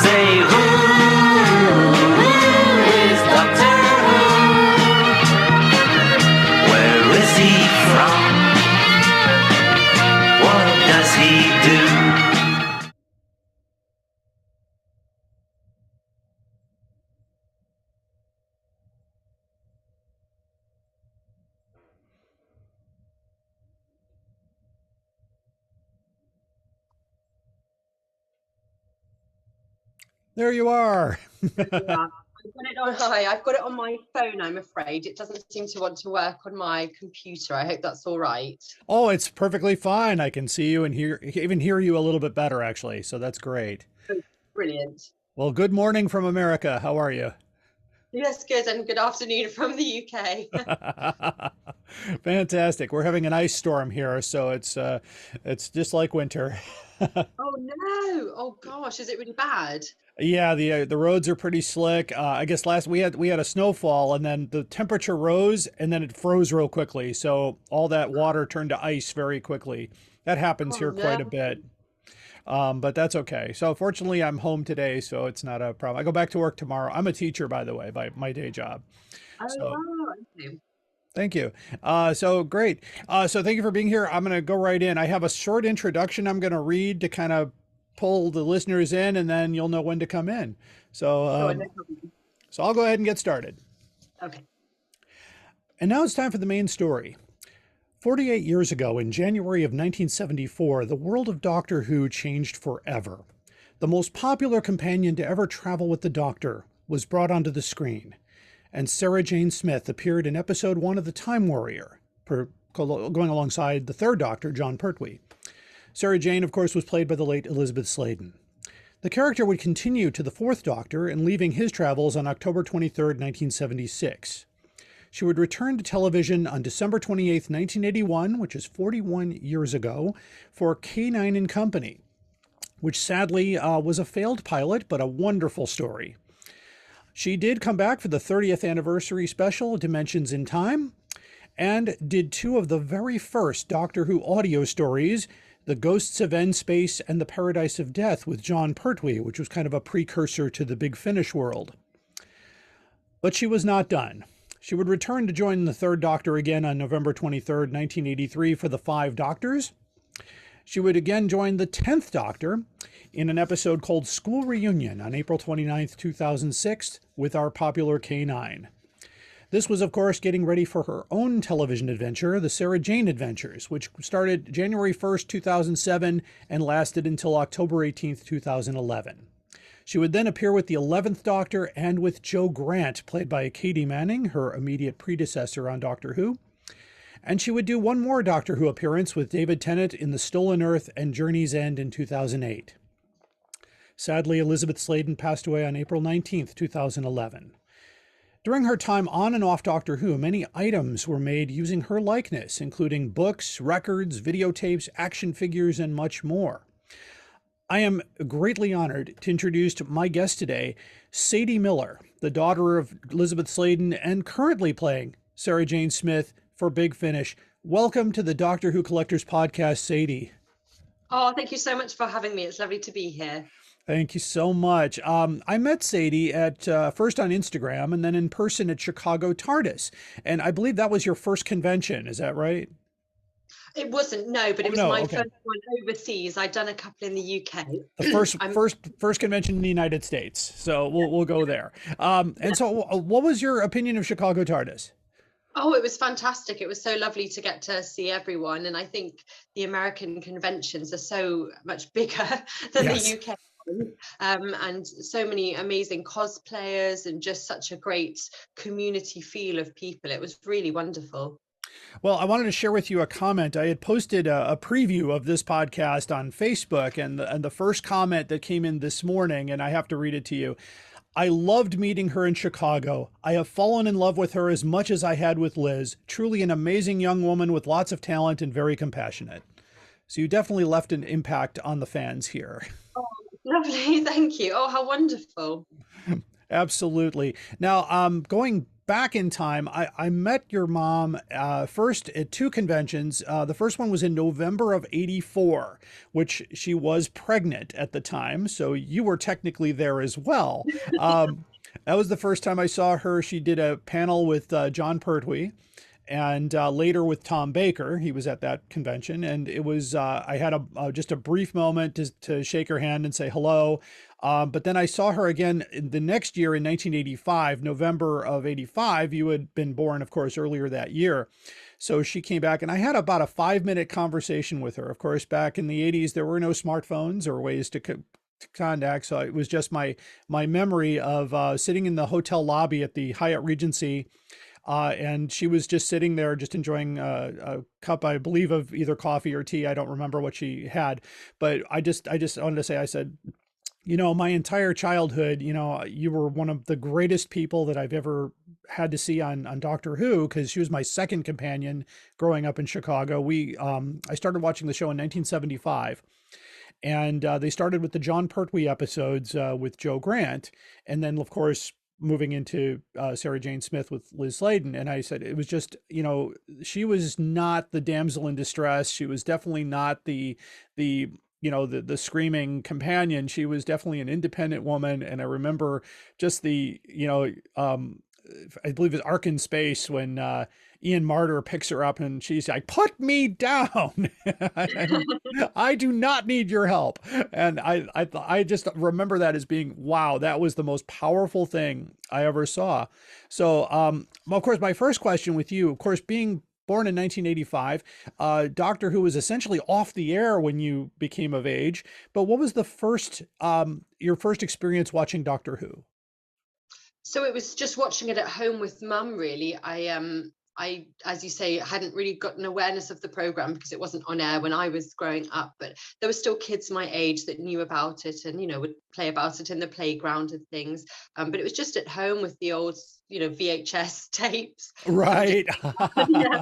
Say who is Doctor Who? Where is he from? What does he do? There you are. Yeah. I've got it on my phone, I'm afraid. It doesn't seem to want to work on my computer. I hope that's all right. Oh, it's perfectly fine. I can see you and even hear you a little bit better, actually. So that's great. Oh, brilliant. Well, good morning from America. How are you? Yes, good. And good afternoon from the UK. Fantastic. We're having an ice storm here, so it's just like winter. Oh, no. Oh, gosh. Is it really bad? Yeah, the roads are pretty slick. I guess last we had a snowfall, and then the temperature rose, and then it froze real quickly. So all that water turned to ice very quickly. That happens here quite a bit, but that's okay. So fortunately, I'm home today, so it's not a problem. I go back to work tomorrow. I'm a teacher, by the way, by my day job. Oh, So wow. Okay. thank you. So great. So thank you for being here. I'm going to go right in. I have a short introduction I'm going to read to kind of pull the listeners in, and then you'll know when to come in. So, so I'll go ahead and get started. Okay. And now it's time for the main story. 48 years ago, in January of 1974, the world of Doctor Who changed forever. The most popular companion to ever travel with the Doctor was brought onto the screen, and Sarah Jane Smith appeared in episode 1 of The Time Warrior, going alongside the third Doctor, John Pertwee. Sarah Jane, of course, was played by the late Elisabeth Sladen. The character would continue to the fourth Doctor and leaving his travels on October 23, 1976. She would return to television on December 28, 1981, which is 41 years ago, for K9 and Company, which sadly was a failed pilot, but a wonderful story. She did come back for the 30th anniversary special, Dimensions in Time, and did two of the very first Doctor Who audio stories, The Ghosts of End Space and The Paradise of Death with John Pertwee, which was kind of a precursor to the Big Finish world. But she was not done. She would return to join the third Doctor again on November 23, 1983 for The Five Doctors. She would again join the 10th Doctor in an episode called School Reunion on April 29, 2006 with our popular K9. This was, of course, getting ready for her own television adventure, The Sarah Jane Adventures, which started January 1st, 2007 and lasted until October 18th, 2011. She would then appear with the 11th Doctor and with Jo Grant, played by Katie Manning, her immediate predecessor on Doctor Who. And she would do one more Doctor Who appearance with David Tennant in The Stolen Earth and Journey's End in 2008. Sadly, Elisabeth Sladen passed away on April 19th, 2011. During her time on and off Doctor Who, many items were made using her likeness, including books, records, videotapes, action figures, and much more. I am greatly honored to introduce my guest today, Sadie Miller, the daughter of Elisabeth Sladen and currently playing Sarah Jane Smith for Big Finish. Welcome to the Doctor Who Collectors Podcast, Sadie. Oh, thank you so much for having me. It's lovely to be here. Thank you so much. I met Sadie at first on Instagram and then in person at Chicago TARDIS. And I believe that was your first convention. Is that right? It wasn't, no, but it was my first one overseas. I'd done a couple in the UK. The first convention in the United States. So we'll go there. And so what was your opinion of Chicago TARDIS? Oh, it was fantastic. It was so lovely to get to see everyone. And I think the American conventions are so much bigger than the UK. And so many amazing cosplayers and just such a great community feel of people. It was really wonderful. Well, I wanted to share with you a comment. I had posted a preview of this podcast on Facebook, and the first comment that came in this morning, and I have to read it to you. I loved meeting her in Chicago. I have fallen in love with her as much as I had with Liz. Truly an amazing young woman with lots of talent and very compassionate. So you definitely left an impact on the fans here. Oh, lovely. Thank you. Oh, how wonderful. Absolutely. Now, going back in time. I met your mom first at two conventions. The first one was in November of '84, which she was pregnant at the time. So you were technically there as well. That was the first time I saw her. She did a panel with John Pertwee, and later with Tom Baker. He was at that convention, and it was I had just a brief moment to shake her hand and say hello. But then I saw her again the next year in 1985, November of '85. You had been born, of course, earlier that year. So she came back, and I had about a 5-minute conversation with her. Of course, back in the '80s, there were no smartphones or ways to contact. So it was just my memory of sitting in the hotel lobby at the Hyatt Regency. And she was just sitting there, just enjoying a cup, I believe, of either coffee or tea. I don't remember what she had, but I just wanted to say, I said, my entire childhood, you were one of the greatest people that I've ever had to see on Doctor Who, because she was my second companion growing up in Chicago. I started watching the show in 1975. And they started with the John Pertwee episodes with Joe Grant. And then, of course, moving into Sarah Jane Smith with Liz Sladen. And I said, it was just, she was not the damsel in distress. She was definitely not the screaming companion. She was definitely an independent woman. And I remember just I believe it's Ark in Space when Ian Marter picks her up and she's like, "Put me down. I do not need your help." And I just remember that as being, wow, that was the most powerful thing I ever saw. So, of course, my first question with you, of course, being born in 1985, Doctor Who was essentially off the air when you became of age. But what was your first experience watching Doctor Who? So it was just watching it at home with mum, really. I, as you say, hadn't really gotten awareness of the program because it wasn't on air when I was growing up, but there were still kids my age that knew about it and, would play about it in the playground and things. But it was just at home with the old, VHS tapes. Right. Yeah,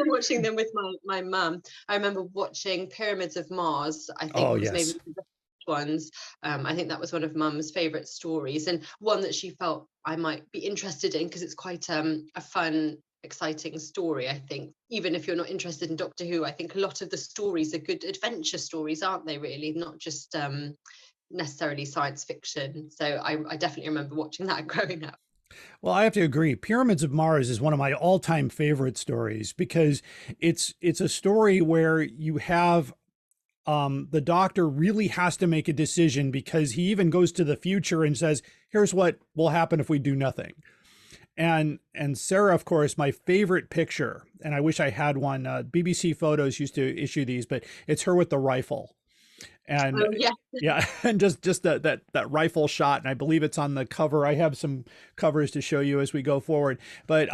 watching them with my mum. I remember watching Pyramids of Mars. I think it was maybe the ones. I think that was one of mum's favorite stories, and one that she felt I might be interested in because it's quite a fun, exciting story. I think even if you're not interested in Doctor Who, I think a lot of the stories are good adventure stories, aren't they, really, not just necessarily science fiction. So I definitely remember watching that growing up. Well, I have to agree. Pyramids of Mars is one of my all-time favorite stories because it's a story where you have the Doctor really has to make a decision, because he even goes to the future and says, "Here's what will happen if we do nothing." And Sarah, of course, my favorite picture, and I wish I had one. BBC Photos used to issue these, but it's her with the rifle. And yeah, and just that rifle shot, and I believe it's on the cover. I have some covers to show you as we go forward, but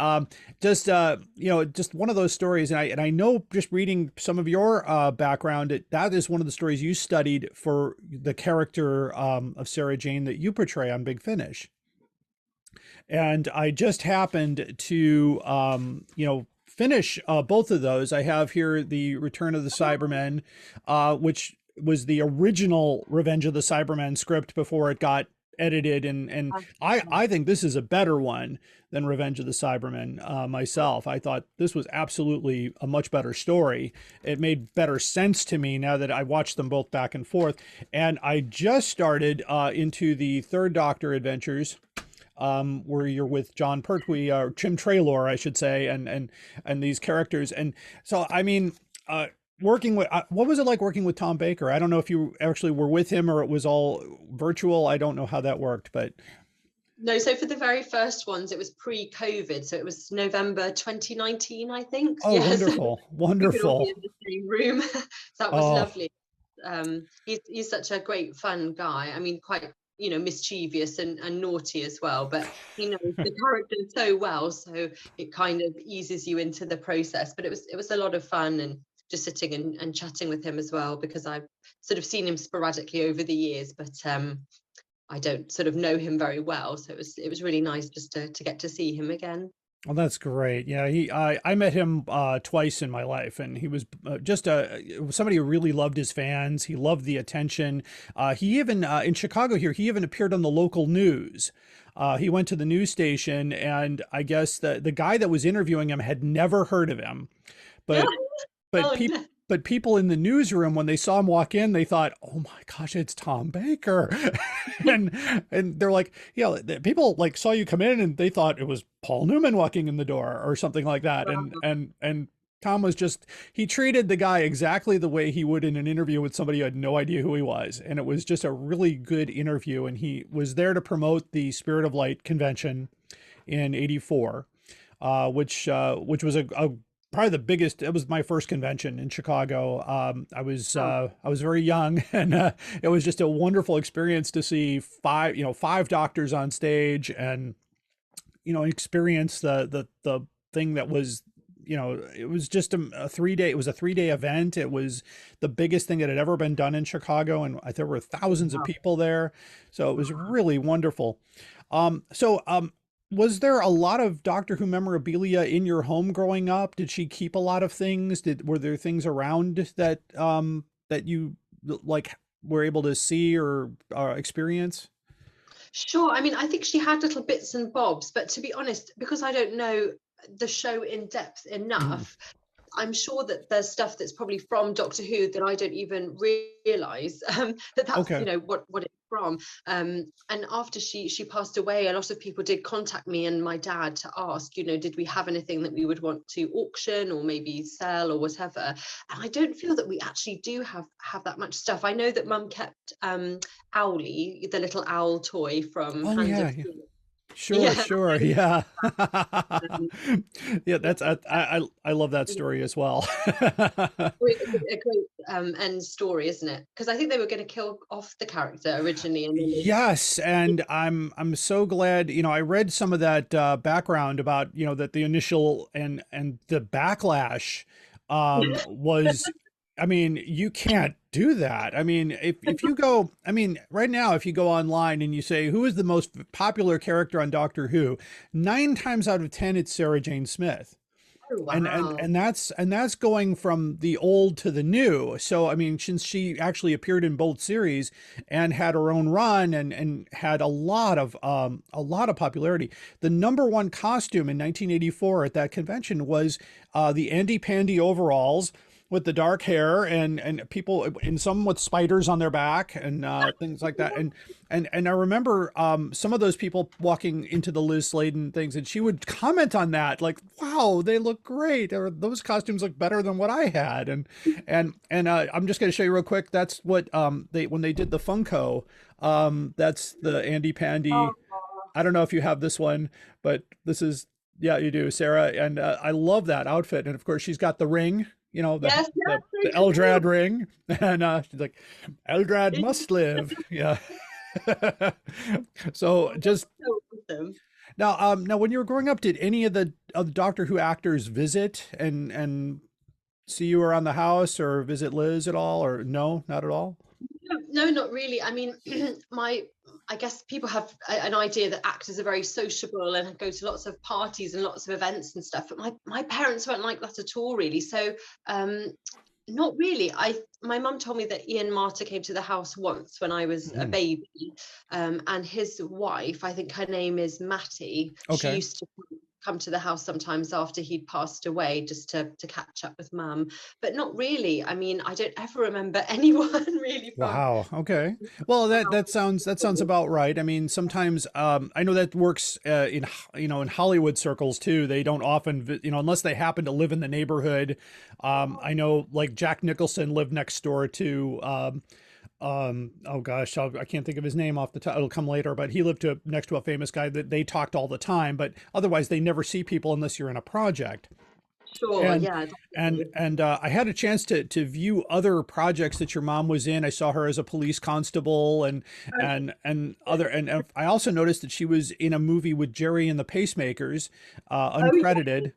just one of those stories, and I know, just reading some of your background, that is one of the stories you studied for the character of Sarah Jane that you portray on Big Finish. And I just happened to finish both of those. I have here the Return of the Cybermen, which was the original Revenge of the Cybermen script before it got edited, and I think this is a better one than Revenge of the Cybermen myself. I thought this was absolutely a much better story. It made better sense to me now that I watched them both back and forth. And I just started into the Third Doctor adventures, where you're with John Pertwee, or Tim Traylor, I should say, and these characters. And so, I mean, working with, what was it like working with Tom Baker? I don't know if you actually were with him or it was all virtual. I don't know how that worked, but. No, so for the very first ones, it was pre-COVID. So it was November 2019, I think. Oh, yeah, wonderful. So wonderful. We could all be in the same room. That was lovely. He's such a great, fun guy. I mean, quite, mischievous and naughty as well, but he knows the character so well. So it kind of eases you into the process. But it was a lot of fun, and just sitting and chatting with him as well, because I've sort of seen him sporadically over the years, but I don't sort of know him very well. So it was really nice just to get to see him again. Oh, that's great. Yeah, I met him twice in my life, and he was just somebody who really loved his fans. He loved the attention. He even in Chicago here, he even appeared on the local news. He went to the news station, and I guess the guy that was interviewing him had never heard of him, but but Oh, people. no. But people in the newsroom, when they saw him walk in, they thought, "Oh my gosh, it's Tom Baker," and they're like, "Yeah." People like saw you come in, and they thought it was Paul Newman walking in the door or something like that. And Tom was just he treated the guy exactly the way he would in an interview with somebody who had no idea who he was, and it was just a really good interview. And he was there to promote the Spirit of Light convention in '84, which was a probably the biggest. It was my first convention in Chicago. Oh, I was very young, and it was just a wonderful experience to see five doctors on stage, and experience the thing that was. It was just a 3 day. It was a 3 day event. It was the biggest thing that had ever been done in Chicago, and there were thousands of wow. people there. So it was really wonderful. Was there a lot of Doctor Who memorabilia in your home growing up? Did she keep a lot of things? Were there things around that you like were able to see or experience? Sure. I mean, I think she had little bits and bobs, but to be honest, because I don't know the show in depth Mhm. enough, I'm sure that there's stuff that's probably from Doctor Who that I don't even realize that that's Okay. what it's from. And after she passed away, a lot of people did contact me and my dad to ask, did we have anything that we would want to auction or maybe sell or whatever. And I don't feel that we actually do have that much stuff. I know that Mum kept Owlie, the little owl toy from Oh Hand yeah, of yeah. Fate. Sure, Yeah. sure. Yeah. um, Yeah, that's I love that story as well. a great end story, isn't it? Because I think they were going to kill off the character originally, and then Yes, and I'm so glad, I read some of that background about, that the initial and the backlash was I mean, you can't do that. I mean, if you go, I mean, right now if you go online and you say who is the most popular character on Doctor Who, 9 times out of 10 it's Sarah Jane Smith. oh and and wow, and that's and that's going from the old to the new. So I mean, since she actually appeared in both series and had her own run and had a lot of popularity, the number one costume in 1984 at that convention was the Andy Pandy overalls with the dark hair, and people, and some with spiders on their back, and things like that. And I remember some of those people walking into the Liz Sladen things, and she would comment on that, like, "Wow, they look great," or "Those costumes look better than what I had." And I'm just going to show you real quick. That's what they when they did the Funko. That's the Andy Pandy. oh, I don't know if you have this one, but this is, yeah, you do, Sarah. And I love that outfit. And of course, she's got the ring, yes, the yes, Eldrad ring, and she's like, Eldrad must live. Yeah. So just so awesome. now, when you were growing up, did any of the Doctor Who actors visit and see you around the house or visit Liz at all, or no, not at all? No, no, not really. I mean, my I guess people have an idea that actors are very sociable and go to lots of parties and lots of events and stuff. But my parents weren't like that at all, really. So not really. My mum told me that Ian Marter came to the house once when I was a Mhm. baby, and his wife, I think her name is Matty. She Okay. used to come to the house sometimes after he'd passed away just to catch up with mum, but not really. I mean, I don't ever remember anyone really from Wow. Okay. Well, that sounds about right. I mean, sometimes I know that works in Hollywood circles too. They don't often unless they happen to live in the neighborhood. I know like Jack Nicholson lived next door to oh gosh, I can't think of his name off the top. It'll come later, but he lived next to a famous guy that they talked all the time. But otherwise, they never see people unless you're in a project. sure, And yeah, and definitely. and I had a chance to view other projects that your mom was in. I saw her as a police constable, and I also noticed that she was in a movie with Jerry and the Pacemakers, Oh yeah, uncredited.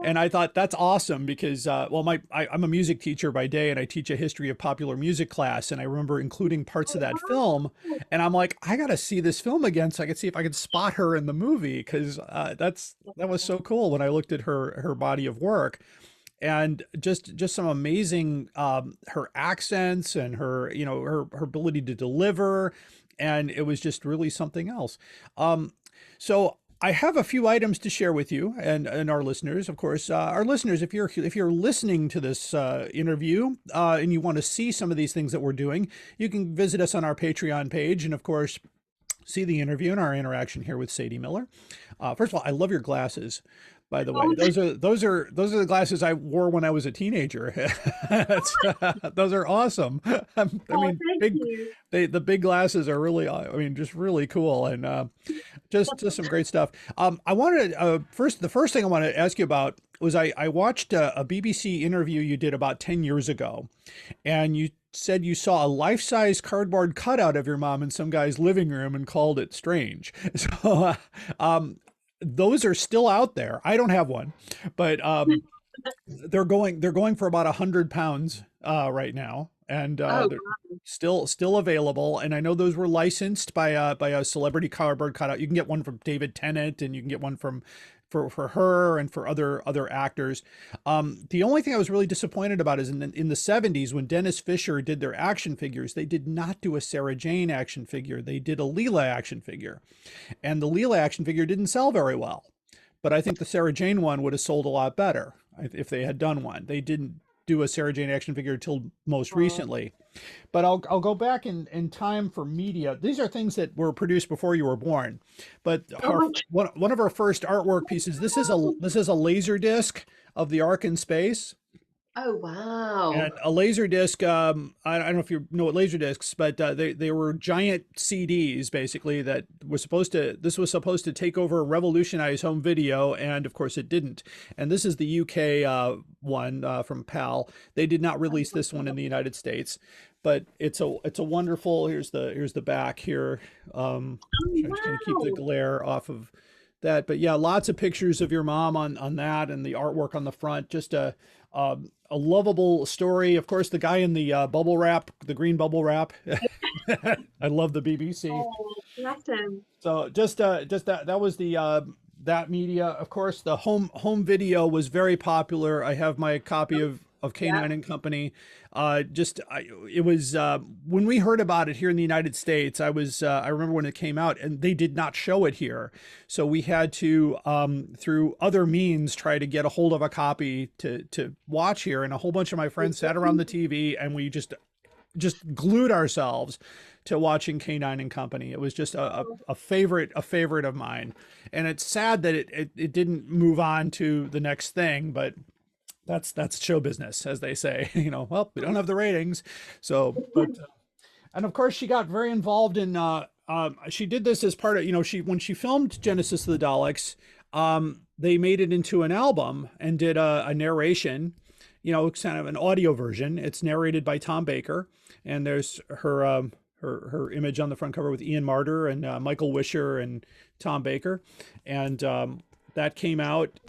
And I thought that's awesome because, well, I'm a music teacher by day and I teach a history of popular music class. And I remember including parts of that film. And I'm like, I got to see this film again so I could see if I could spot her in the movie because that was so cool when I looked at her body of work. And just some amazing her accents and her her ability to deliver, and it was just really something else. So I have a few items to share with you and our listeners. Of course, our listeners, if you're listening to this interview and you want to see some of these things that we're doing, you can visit us on our Patreon page, and of course, see the interview and our interaction here with Sadie Miller. First of all, I love your glasses. By the way, those are the glasses I wore when I was a teenager. Those are awesome. I mean, the big glasses are really, I mean, just really cool, and just some great stuff. I wanted the first thing I want to ask you about was I watched a BBC interview you did about 10 years ago, and you said you saw a life-size cardboard cutout of your mom in some guy's living room and called it strange. So, those are still out there. I don't have one, but they're going for about 100 pounds right now, and they're still available. And I know those were licensed by a celebrity cardboard cutout. You can get one from David Tennant, and you can get one from for her and for other actors. The only thing I was really disappointed about is in the 70s when Dennis Fisher did their action figures, they did not do a Sarah Jane action figure. They did a Leela action figure, and the Leela action figure didn't sell very well. But I think the Sarah Jane one would have sold a lot better if they had done one. They didn't do a Sarah Jane action figure until most recently. But I'll go back in time for media. These are things that were produced before you were born. But one of our first artwork pieces. This is a laser disc of the Ark in space. Oh, wow. And a laser disc, I don't know if you know what laser discs, but they were giant CDs basically that was supposed to take over, revolutionize home video, and of course it didn't. And this is the UK one from PAL. They did not release this one in the United States, but it's a wonderful. Here's the back here. I'm just going to keep the glare off of that, but yeah, lots of pictures of your mom on that, and the artwork on the front. Just a lovable story. Of course, the guy in the bubble wrap, the green bubble wrap. I love the BBC. Oh, bless him. So just that was the that media. Of course, the home video was very popular. I have my copy of K9 and Company. It was when we heard about it here in the United States. I remember when it came out, and they did not show it here, so we had to through other means try to get a hold of a copy to watch here. And a whole bunch of my friends sat around the TV, and we just glued ourselves to watching K9 and Company. It was just a favorite of mine, and it's sad that it didn't move on to the next thing, but that's show business, as they say. Well, we don't have the ratings, so but and of course she got very involved in she did this as part of when she filmed Genesis of the Daleks, they made it into an album and did a narration, kind of an audio version. It's narrated by Tom Baker, and there's her image on the front cover with Ian Marter and Michael Wisher and Tom Baker, and that came out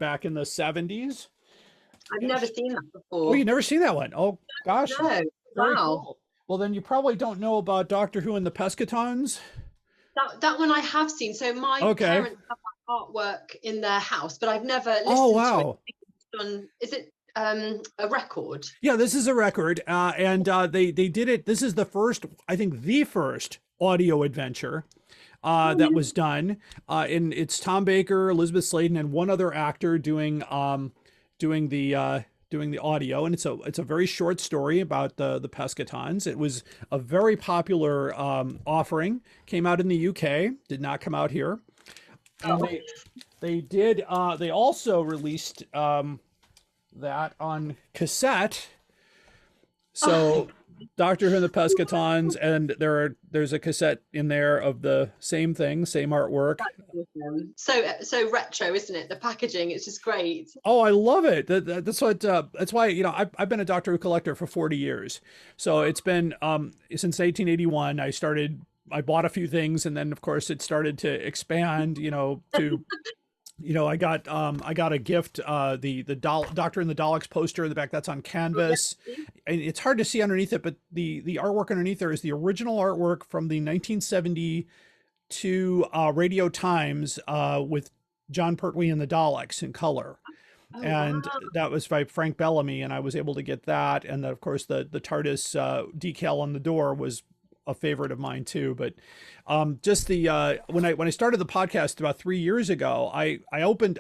back in the 70s. I've never seen that before. Oh, you've never seen that one? Oh, gosh. No. Very Wow. cool. Well, then you probably don't know about Doctor Who and the Pescatons. That one I have seen. So my parents have that artwork in their house, but I've never listened to it. Is it a record? Yeah, this is a record. And they did it. This is the first audio adventure that was done. And it's Tom Baker, Elisabeth Sladen, and one other actor doing the audio, and it's a very short story about the Pescatons. It was a very popular offering. Came out in the UK, did not come out here. And they also released that on cassette. So Doctor Who and the Pescatons, and there's a cassette in there of the same thing, same artwork. So retro, isn't it? The packaging, it's just great. Oh, I love it. That's why I've been a Doctor Who collector for 40 years. So it's been since 1881. I bought a few things, and then of course it started to expand, to I got a gift, Doctor and the Daleks poster in the back. That's on canvas, and it's hard to see underneath it, but the artwork underneath there is the original artwork from the 1972 Radio Times with John Pertwee and the Daleks in color. Oh, And wow. that was by Frank Bellamy, and I was able to get that. And then, of course, the TARDIS decal on the door was a favorite of mine too. But just the when I started the podcast about 3 years ago, I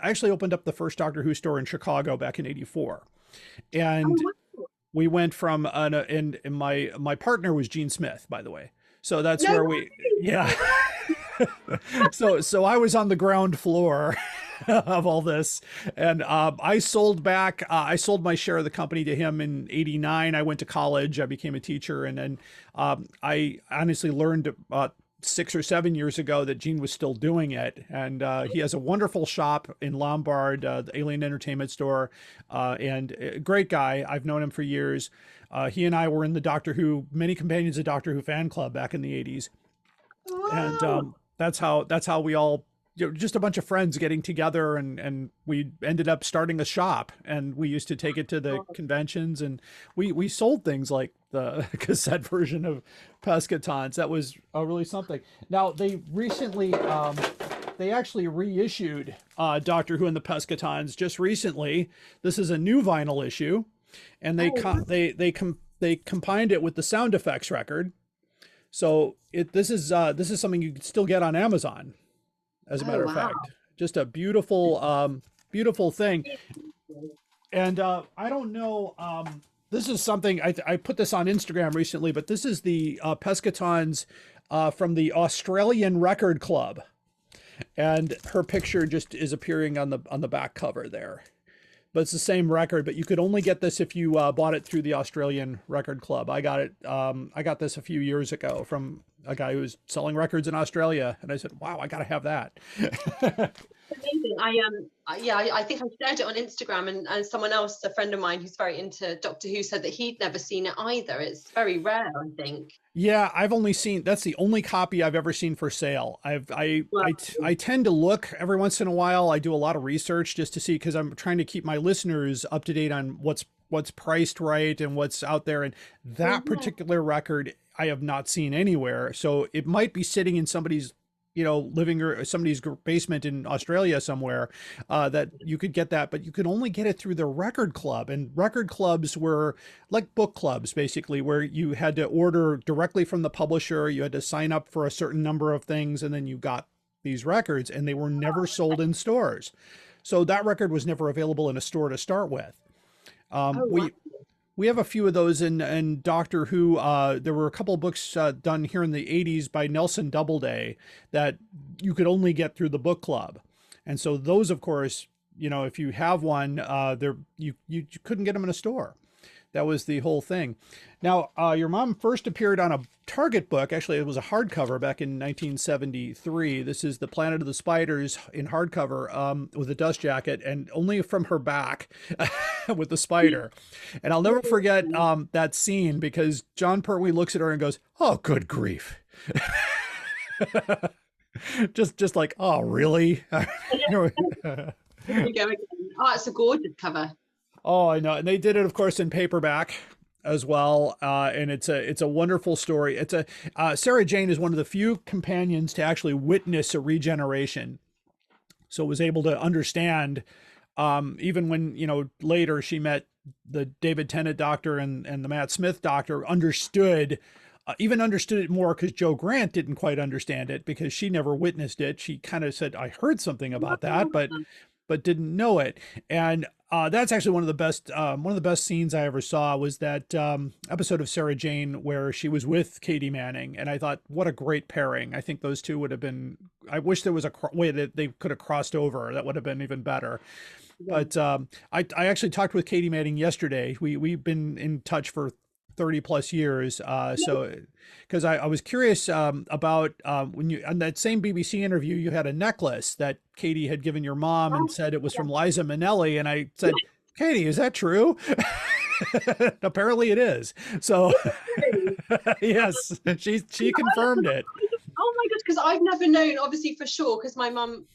actually opened up the first Doctor Who store in Chicago back in '84, and Oh, wow. we went from and my partner was Gene Smith, by the way. So that's No where way. yeah. So I was on the ground floor of all this, and I sold my share of the company to him in '89. I went to college, I became a teacher, and then I honestly learned 6 or 7 years ago that Gene was still doing it, and he has a wonderful shop in Lombard, the Alien Entertainment Store, and a great guy. I've known him for years. He and I were in the Many Companions of Doctor Who fan club back in the '80s, and Wow. that's how we all, just a bunch of friends getting together, and we ended up starting a shop, and we used to take it to the conventions, and we sold things like the cassette version of Pescatons. That was really something. Now they actually reissued Doctor Who and the Pescatons just recently. This is a new vinyl issue, and Oh, wow. they combined it with the sound effects record. So this is something you can still get on Amazon, as a Oh, matter of wow. fact. Just a beautiful thing. And I don't know. This is something I put this on Instagram recently, but this is the Pescatons from the Australian Record Club, and her picture just is appearing on the back cover there. But it's the same record, but you could only get this if you bought it through the Australian Record Club. I got it. I got this a few years ago from a guy who was selling records in Australia, and I said, "Wow, I got to have that." Amazing. I think I shared it on Instagram, and someone else, a friend of mine who's very into Doctor Who, said that he'd never seen it either. It's very rare, I think. Yeah, I've only seen, that's the only copy I've ever seen for sale. Well, I tend to look every once in a while. I do a lot of research just to see, because I'm trying to keep my listeners up to date on what's priced right and what's out there. And that yeah. particular record I have not seen anywhere. So it might be sitting in somebody's living or somebody's basement in Australia somewhere, that you could get that, but you could only get it through the record club. And record clubs were like book clubs, basically, where you had to order directly from the publisher. You had to sign up for a certain number of things, and then you got these records, and they were never sold in stores. So that record was never available in a store to start with. Oh, wow. We have a few of those in Doctor Who. There were a couple of books done here in the '80s by Nelson Doubleday that you could only get through the book club, and so those, of course, if you have one, you couldn't get them in a store. That was the whole thing. Now, your mom first appeared on a Target book. Actually, it was a hardcover back in 1973. This is The Planet of the Spiders in hardcover, with a dust jacket, and only from her back with the spider. And I'll never forget that scene, because John Pertwee looks at her and goes, "Oh, good grief." just like, "Oh, really?" There you go again. Oh, it's a gorgeous cover. Oh, I know. And they did it, of course, in paperback as well. And it's a wonderful story. Sarah Jane is one of the few companions to actually witness a regeneration. So was able to understand, even when, later she met the David Tennant Doctor and the Matt Smith Doctor, even understood it more, because Joe Grant didn't quite understand it, because she never witnessed it. She kind of said, "I heard something about that, but didn't know it." And that's actually one of the best scenes I ever saw, was that episode of Sarah Jane where she was with Katie Manning, and I thought, what a great pairing. I think those two would have been. I wish there was a way that they could have crossed over. That would have been even better. Yeah. But I actually talked with Katie Manning yesterday. We've been in touch for 30 plus years. So, because I was curious about when you, on that same BBC interview, you had a necklace that Katie had given your mom and said it was from Liza Minnelli. And I said, "Katie, is that true?" Apparently it is. So yes, she confirmed it. Oh my gosh, because I've never known, obviously, for sure, because my mum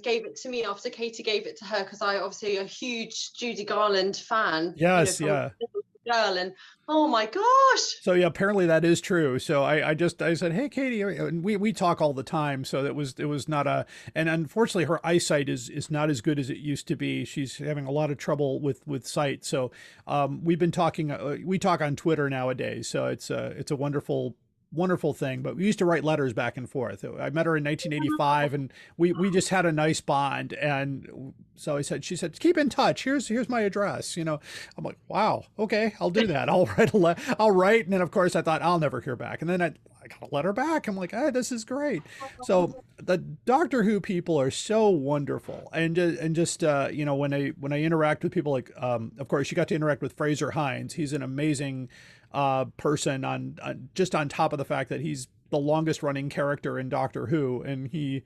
gave it to me after Katie gave it to her, because I obviously a huge Judy Garland fan. Yes, from yeah. little girl, and oh my gosh. So yeah, apparently that is true. So I said, hey Katie, and we talk all the time. So it was not a, and unfortunately her eyesight is not as good as it used to be. She's having a lot of trouble with sight. So we've been talking. We talk on Twitter nowadays. So it's a wonderful thing. But we used to write letters back and forth. I met her in 1985, and we just had a nice bond. And so she said, keep in touch. Here's my address. You know, I'm like, wow, okay, I'll do that. I'll write. And then of course I thought I'll never hear back. And then I got a letter back. I'm like, this is great. So the Doctor Who people are so wonderful. And just you know, when I interact with people, like, of course you got to interact with Fraser Hines. He's an amazing person on just on top of the fact that he's the longest running character in Doctor Who, and he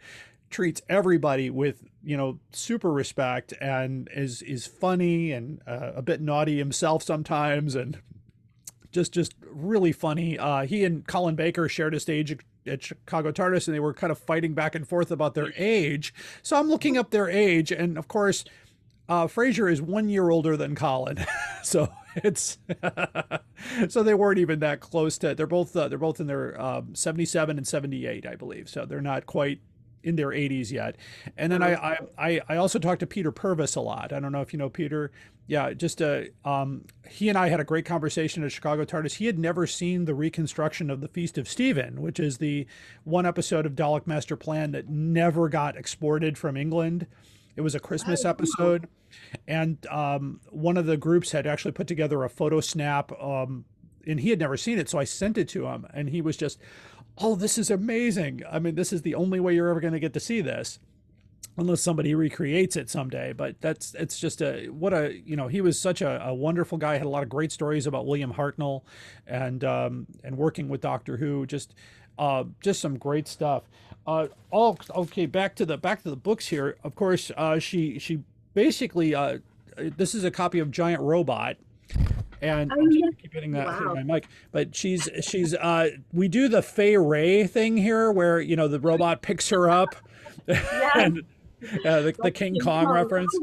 treats everybody with, you know, super respect, and is funny and a bit naughty himself sometimes, and just really funny. He and Colin Baker shared a stage at Chicago TARDIS, and they were kind of fighting back and forth about their age. So I'm looking up their age, and of course Fraser is 1 year older than Colin. So it's so they weren't even that close to. They're both in their 77 and 78, I believe. So they're not quite in their 80s yet. And then I also talked to Peter Purvis a lot. I don't know if you know Peter. Yeah, just he and I had a great conversation at Chicago TARDIS. He had never seen the reconstruction of the Feast of Stephen, which is the one episode of Dalek Master Plan that never got exported from England. It was a Christmas episode, and one of the groups had actually put together a photo snap, and he had never seen it, so I sent it to him, and he was just, oh, this is amazing. I mean, this is the only way you're ever going to get to see this, unless somebody recreates it someday. But it's just he was such a wonderful guy. Had a lot of great stories about William Hartnell, and working with Doctor Who. Just some great stuff. Okay, back to the books here. Of course, she basically this is a copy of Giant Robot, and I keep hitting that hitting my mic. But she's we do the Fay Ray thing here, where, you know, the robot picks her up, and the King Kong reference.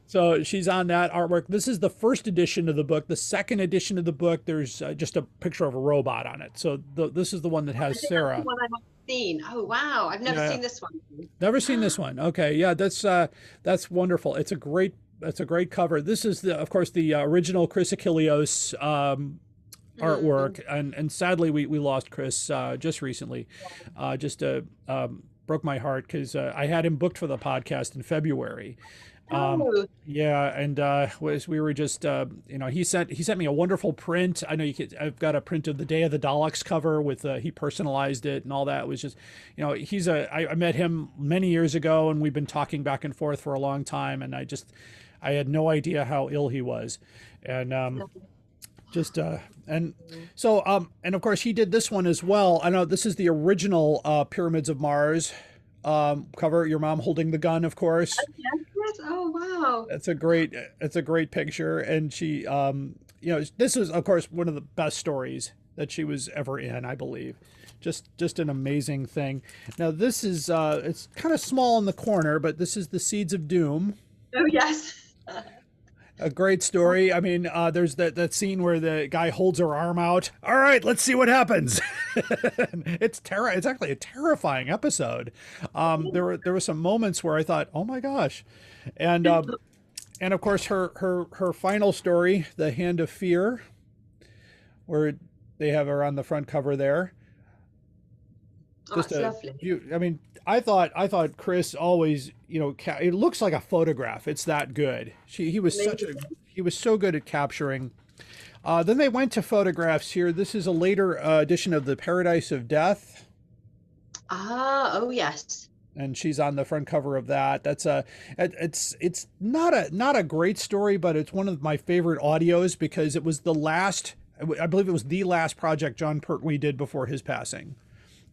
So she's on that artwork. This is the first edition of the book. The second edition of the book, there's just a picture of a robot on it. So this is the one that has Sarah. That's the one I've seen. Oh wow, I've never seen this one. Never seen this one. Okay, yeah, that's wonderful. It's a great cover. This is of course the original Chris Achilleos artwork, and sadly we lost Chris just recently. Broke my heart, because I had him booked for the podcast in February. Yeah, and we were just he sent me a wonderful print. I know I've got a print of the Day of the Daleks cover with he personalized it and all that. It was just, you know, I met him many years ago, and we've been talking back and forth for a long time, and I had no idea how ill he was, and and of course he did this one as well. I know this is the original Pyramids of Mars cover. Your mom holding the gun, of course. Yes. Oh wow. It's a great picture, and she you know, this is of course one of the best stories that she was ever in, I believe. Just an amazing thing. Now this is it's kind of small in the corner, but this is the Seeds of Doom. Oh yes. A great story. I mean, there's that scene where the guy holds her arm out. All right, let's see what happens. It's actually a terrifying episode. There were some moments where I thought, oh my gosh, and of course her final story, The Hand of Fear, where they have her on the front cover there. Just lovely. I mean, I thought Chris always, you know, it looks like a photograph. It's that good. He was so good at capturing. Then they went to photographs here. This is a later edition of the Paradise of Death. Oh yes. And she's on the front cover of that. It's not a great story, but it's one of my favorite audios, because it was I believe it was the last project John Pertwee did before his passing.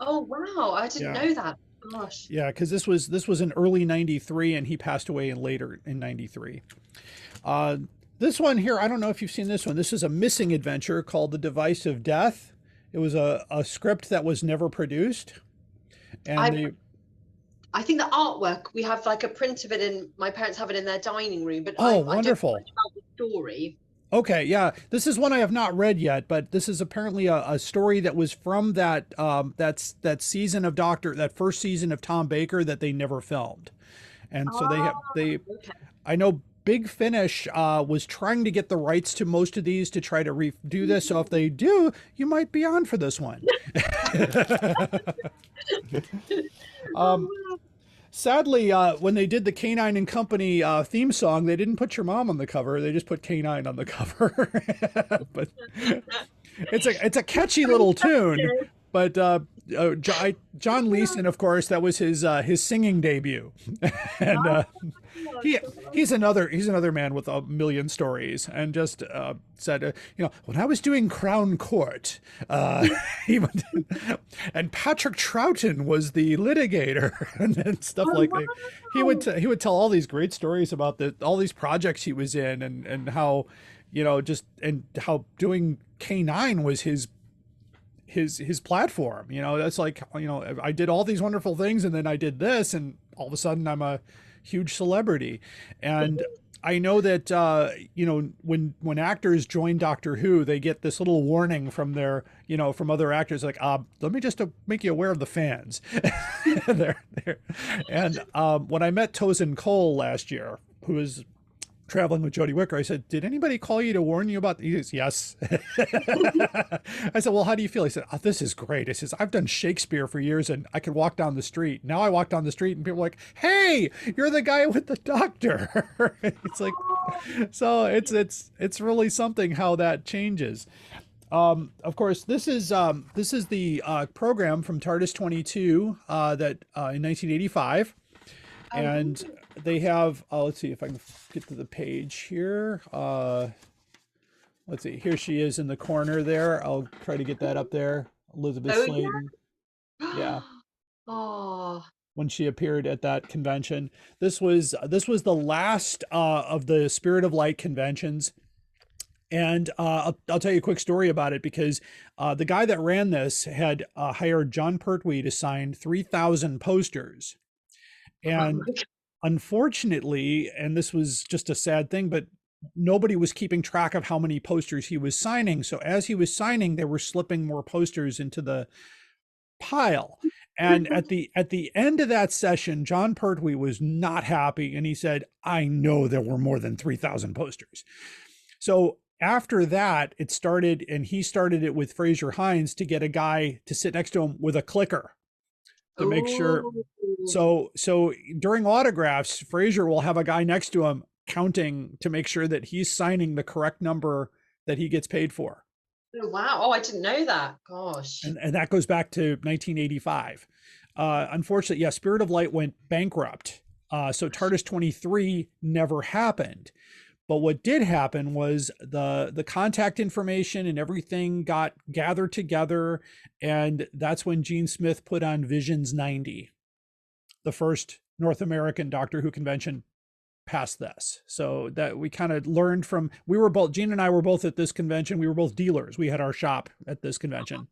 Oh wow, I didn't know that. Gosh. Yeah, because this was in early '93, and he passed away later in '93. This one here, I don't know if you've seen this one. This is a missing adventure called The Device of Death. It was a script that was never produced, And they, I think the artwork, we have like a print of it in, my parents have it in their dining room, but oh, I don't know wonderful. much about the story. Okay, yeah, this is one I have not read yet, but this is apparently a story that was from that season of that first season of Tom Baker that they never filmed, and so they Okay. I know Big Finish was trying to get the rights to most of these to try to redo this. So if they do, you might be on for this one. Oh, Sadly, when they did the Canine and Company theme song, they didn't put your mom on the cover. They just put Canine on the cover. But it's a catchy little tune. But John Leeson, of course, that was his singing debut, and he he's another man with a million stories, and just said, when I was doing Crown Court, he would, and Patrick Troughton was the litigator, and stuff like that. He would tell all these great stories about all these projects he was in, and how, and how doing K9 was his platform. That's like, I did all these wonderful things, and then I did this, and all of a sudden I'm a huge celebrity. And I know that when actors join Doctor Who, they get this little warning from from other actors, like, let me just make you aware of the fans. And when I met Tosin Cole last year, who was traveling with Jodie Whittaker, I said, did anybody call you to warn you about these? Yes. I said, well, how do you feel? He said, this is great. He says, I've done Shakespeare for years, and I could walk down the street. Now I walk down the street and people are like, hey, you're the guy with the doctor. It's like, so it's really something how that changes. Of course, this is the program from TARDIS 22 that in 1985. And they have, let's see if I can get to the page here. Let's see, here she is in the corner there. I'll try to get that up there. Elisabeth Sladen. Yeah. Oh. When she appeared at that convention. This was the last of the Spirit of Light conventions. And I'll tell you a quick story about it, because the guy that ran this had hired John Pertwee to sign 3,000 posters. And unfortunately, and this was just a sad thing, but nobody was keeping track of how many posters he was signing. So as he was signing, they were slipping more posters into the pile. And at the end of that session, John Pertwee was not happy, and he said, I know there were more than 3,000 posters. So after that, it started, and he started it with Fraser Hines to get a guy to sit next to him with a clicker to make sure. So during autographs, Fraser will have a guy next to him counting to make sure that he's signing the correct number that he gets paid for. Oh, wow. Oh, I didn't know that. Gosh. And that goes back to 1985. Unfortunately, yeah, Spirit of Light went bankrupt. So TARDIS 23 never happened. But what did happen was the contact information and everything got gathered together. And that's when Gene Smith put on Visions 90, the first North American Doctor Who convention past this. So that we kind of learned from, Gene and I were both at this convention. We were both dealers. We had our shop at this convention.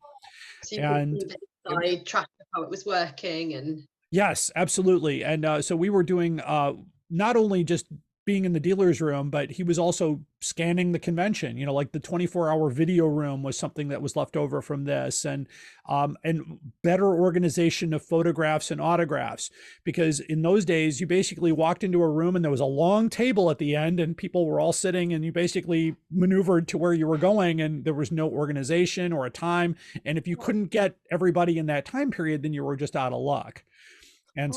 So you and inside track of how it was working. And yes, absolutely. And so we were doing not only just being in the dealer's room, but he was also scanning the convention. Like the 24-hour video room was something that was left over from this, and better organization of photographs and autographs, because in those days you basically walked into a room and there was a long table at the end and people were all sitting, and you basically maneuvered to where you were going, and there was no organization or a time. And if you couldn't get everybody in that time period, then you were just out of luck. And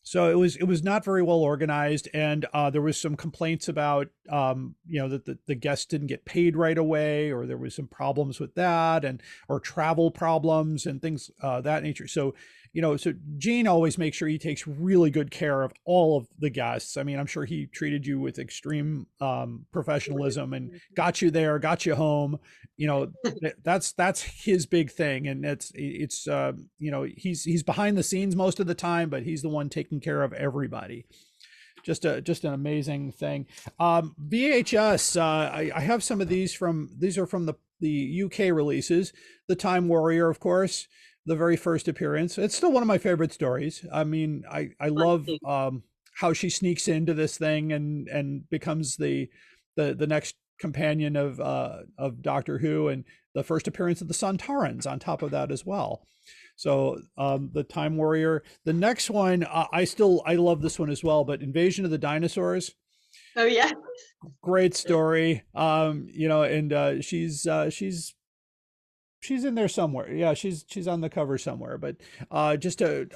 so it was not very well organized, and there was some complaints about that the guests didn't get paid right away, or there was some problems with that, or travel problems and things that nature. So so Gene always makes sure he takes really good care of all of the guests. I mean, I'm sure he treated you with extreme professionalism and got you there, got you home. That's his big thing, and it's he's behind the scenes most of the time, but he's the one taking care of everybody. Just an amazing thing. VHS. I have some of these these are from the UK releases. The Time Warrior, of course. the very first appearance. It's still one of my favorite stories. I mean, I love how she sneaks into this thing and becomes the next companion of Doctor Who, and the first appearance of the Sontarans on top of that as well. So the Time Warrior. The next one, I love this one as well, but Invasion of the Dinosaurs. Oh yeah. Great story. You know, and she's in there somewhere. Yeah, she's on the cover somewhere, but just a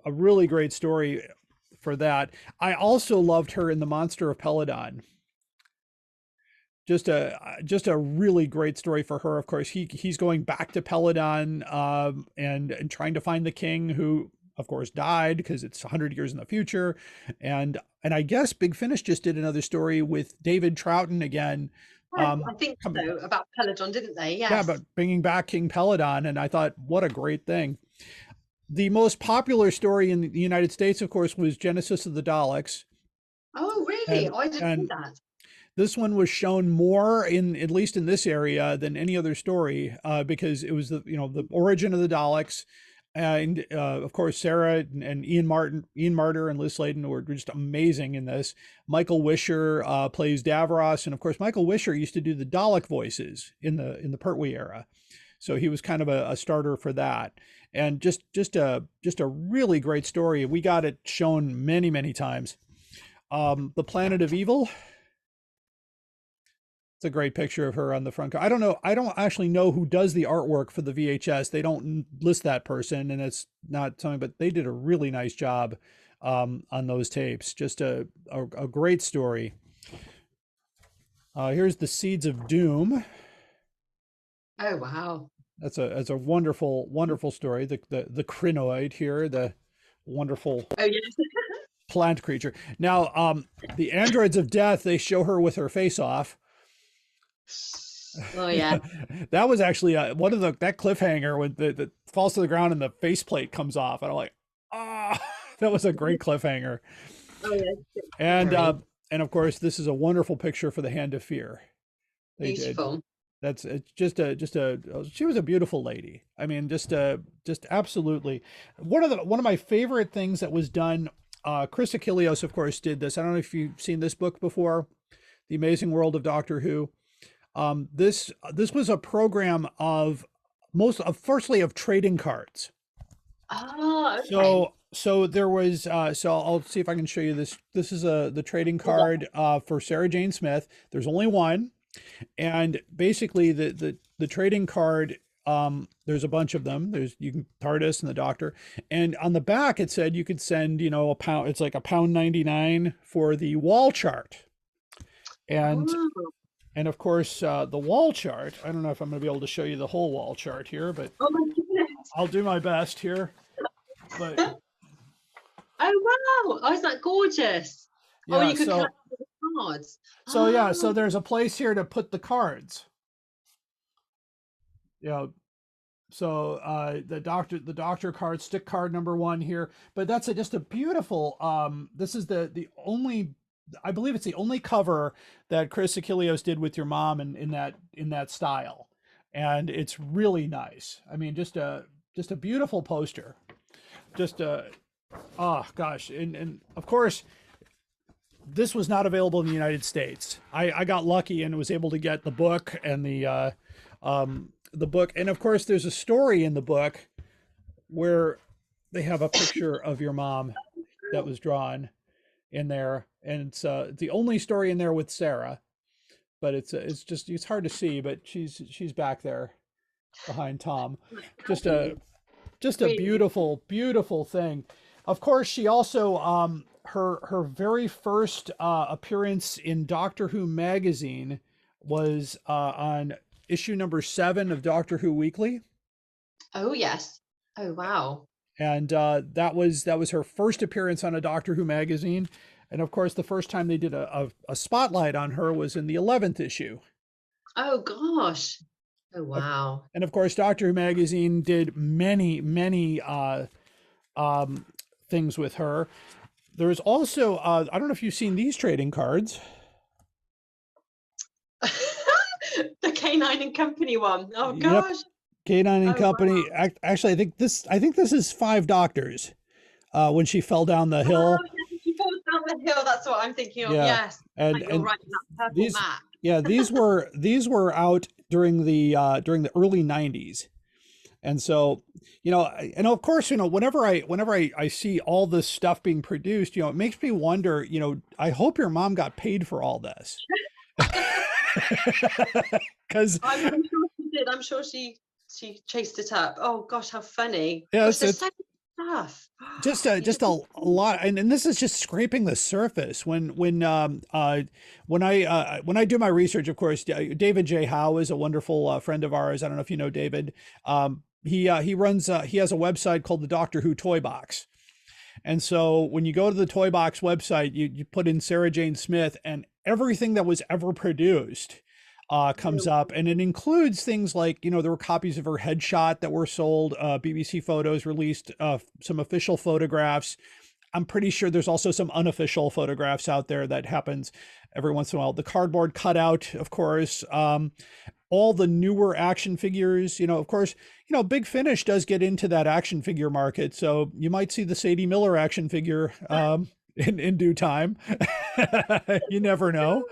really great story for that. I also loved her in The Monster of Peladon. Just a really great story for her. Of course, he's going back to Peladon and trying to find the king, who of course died because it's 100 years in the future. And I guess Big Finish just did another story with David Troughton again. I think so, about Peladon, didn't they? Yes. Yeah, but bringing back King Peladon, and I thought, what a great thing. The most popular story in the United States, of course, was Genesis of the Daleks. Oh, really? I didn't know that. This one was shown more at least in this area than any other story, because it was the origin of the Daleks, and of course Sarah and Ian Marter and Liz Sladen were just amazing in this. Michael Wisher plays Davros, and of course Michael Wisher used to do the Dalek voices in the Pertwee era, so he was kind of a starter for that. And just a really great story. We got it shown many times. The Planet of Evil. It's a great picture of her on the front cover. I don't actually know who does the artwork for the VHS. They don't list that person, and it's not something, but they did a really nice job on those tapes. Just a great story. Here's The Seeds of Doom. Oh wow. That's a wonderful story. The crinoid here, the wonderful plant creature. Now, the Androids of Death, they show her with her face off. Oh yeah. That was actually one of that cliffhanger when the falls to the ground and the faceplate comes off. And I'm like, that was a great cliffhanger. Oh yeah. And of course, this is a wonderful picture for the Hand of Fear. Beautiful. That's she was a beautiful lady. I mean, just absolutely one of my favorite things that was done. Chris Achilleos, of course, did this. I don't know if you've seen this book before, The Amazing World of Doctor Who. This was a program of firstly of trading cards. Oh, okay. So there was so I'll see if I can show you this. This is the trading card for Sarah Jane Smith. There's only one, and basically the trading card, there's a bunch of them. You can TARDIS and the Doctor, and on the back it said you could send a pound. It's like £1.99 for the wall chart, and. Oh. And of course, the wall chart, I don't know if I'm going to be able to show you the whole wall chart here, but Oh my goodness. I'll do my best here. But Oh wow. Oh, isn't that gorgeous? yeah, Oh, you could collect the cards. yeah, so there's a place here to put the cards. So the doctor card, stick card number 1 here. But that's just a beautiful, this is the only, I believe it's the only cover that Chris Achilleos did with your mom in that style, and it's really nice. I mean, just a beautiful poster. Oh gosh, and of course, this was not available in the United States. I got lucky and was able to get the book and the book, and of course, there's a story in the book where they have a picture of your mom that was drawn in there, and it's the only story in there with Sarah, but it's hard to see, but she's back there behind Tom. Just a beautiful thing. Of course, she also her very first appearance in Doctor Who magazine was on issue number 7 of Doctor Who Weekly. Oh yes. Oh wow. And that was her first appearance on a Doctor Who magazine. And of course, the first time they did a spotlight on her was in the 11th issue. Oh gosh. Oh wow. And of course, Doctor Who magazine did many things with her. There's also, I don't know if you've seen these trading cards. The K9 and Company one. Oh gosh. Canine and Oh Company. wow. Actually, I think this is Five Doctors. When she fell down the Oh, hill. yeah, she falls down the hill. That's what I'm thinking of. Yeah, Yes, and like you're and right. That purple these map. yeah these were out during the early '90s. And so, and of course, whenever I see all this stuff being produced, it makes me wonder, I hope your mom got paid for all this. Because I'm sure she did. I'm sure she chased it up. Oh gosh, how funny. yeah, Gosh, there's it's so much stuff. just You just a lot, and this is just scraping the surface. When I do my research, of course, David J. Howe is a wonderful friend of ours. I don't know if you know David. He runs he has a website called the Doctor Who Toy Box. And so when you go to the Toy Box website, you put in Sarah Jane Smith, and everything that was ever produced comes up. And it includes things like, there were copies of her headshot that were sold. BBC Photos released some official photographs. I'm pretty sure there's also some unofficial photographs out there that happens every once in a while. The cardboard cutout, of course. All the newer action figures, of course, Big Finish does get into that action figure market. So you might see the Sadie Miller action figure in due time. You never know.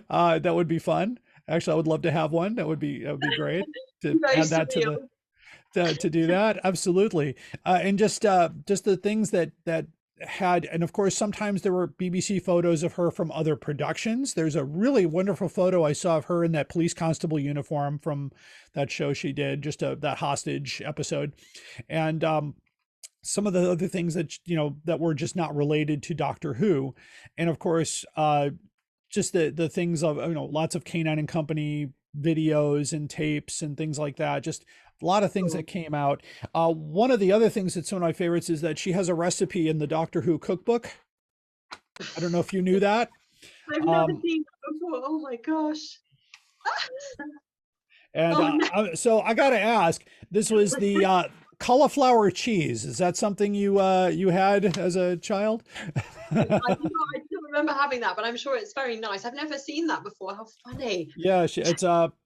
That would be fun. Actually, I would love to have one. That would be great to very add that surreal. to do that. Absolutely. And just the things that had, and of course, sometimes there were BBC photos of her from other productions. There's a really wonderful photo I saw of her in that police constable uniform from that show she did, that hostage episode. And some of the other things that, that were just not related to Doctor Who. And of course, just the things of, lots of Canine and Company videos and tapes and things like that. Just a lot of things that came out. One of the other things that's one of my favorites is that she has a recipe in the Doctor Who cookbook. I don't know if you knew that. I've never seen that before. Oh my gosh. And Oh no. so I got to ask, this was the cauliflower cheese. Is that something you had as a child? I don't remember having that, but I'm sure it's very nice. I've never seen that before. How funny. Yeah, it's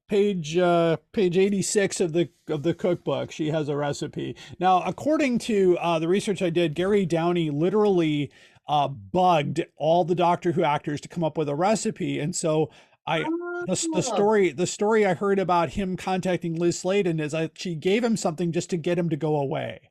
page 86 of the cookbook. She has a recipe. Now, according to the research I did, Gary Downey literally bugged all the Doctor Who actors to come up with a recipe, and so the story I heard about him contacting Liz Sladen is she gave him something just to get him to go away.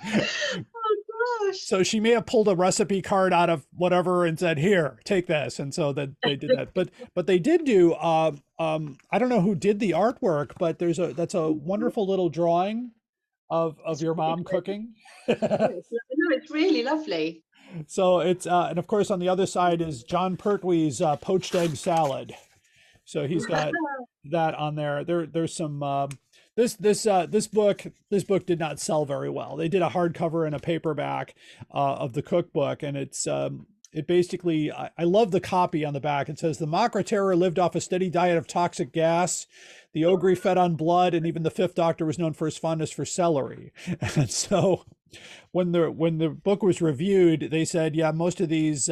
Oh gosh. So she may have pulled a recipe card out of whatever and said, "Here, take this," and so that they did that. But they did do. I don't know who did the artwork, but that's a wonderful little drawing of your mom cooking. No, it's really lovely. So it's and of course on the other side is John Pertwee's poached egg salad. So he's got that on there. There's some. This book did not sell very well. They did a hardcover and a paperback of the cookbook, and it basically, I love the copy on the back. It says the Makra Terror lived off a steady diet of toxic gas. The Ogre fed on blood, and even the Fifth Doctor was known for his fondness for celery. And so when the book was reviewed, they said, yeah, most of these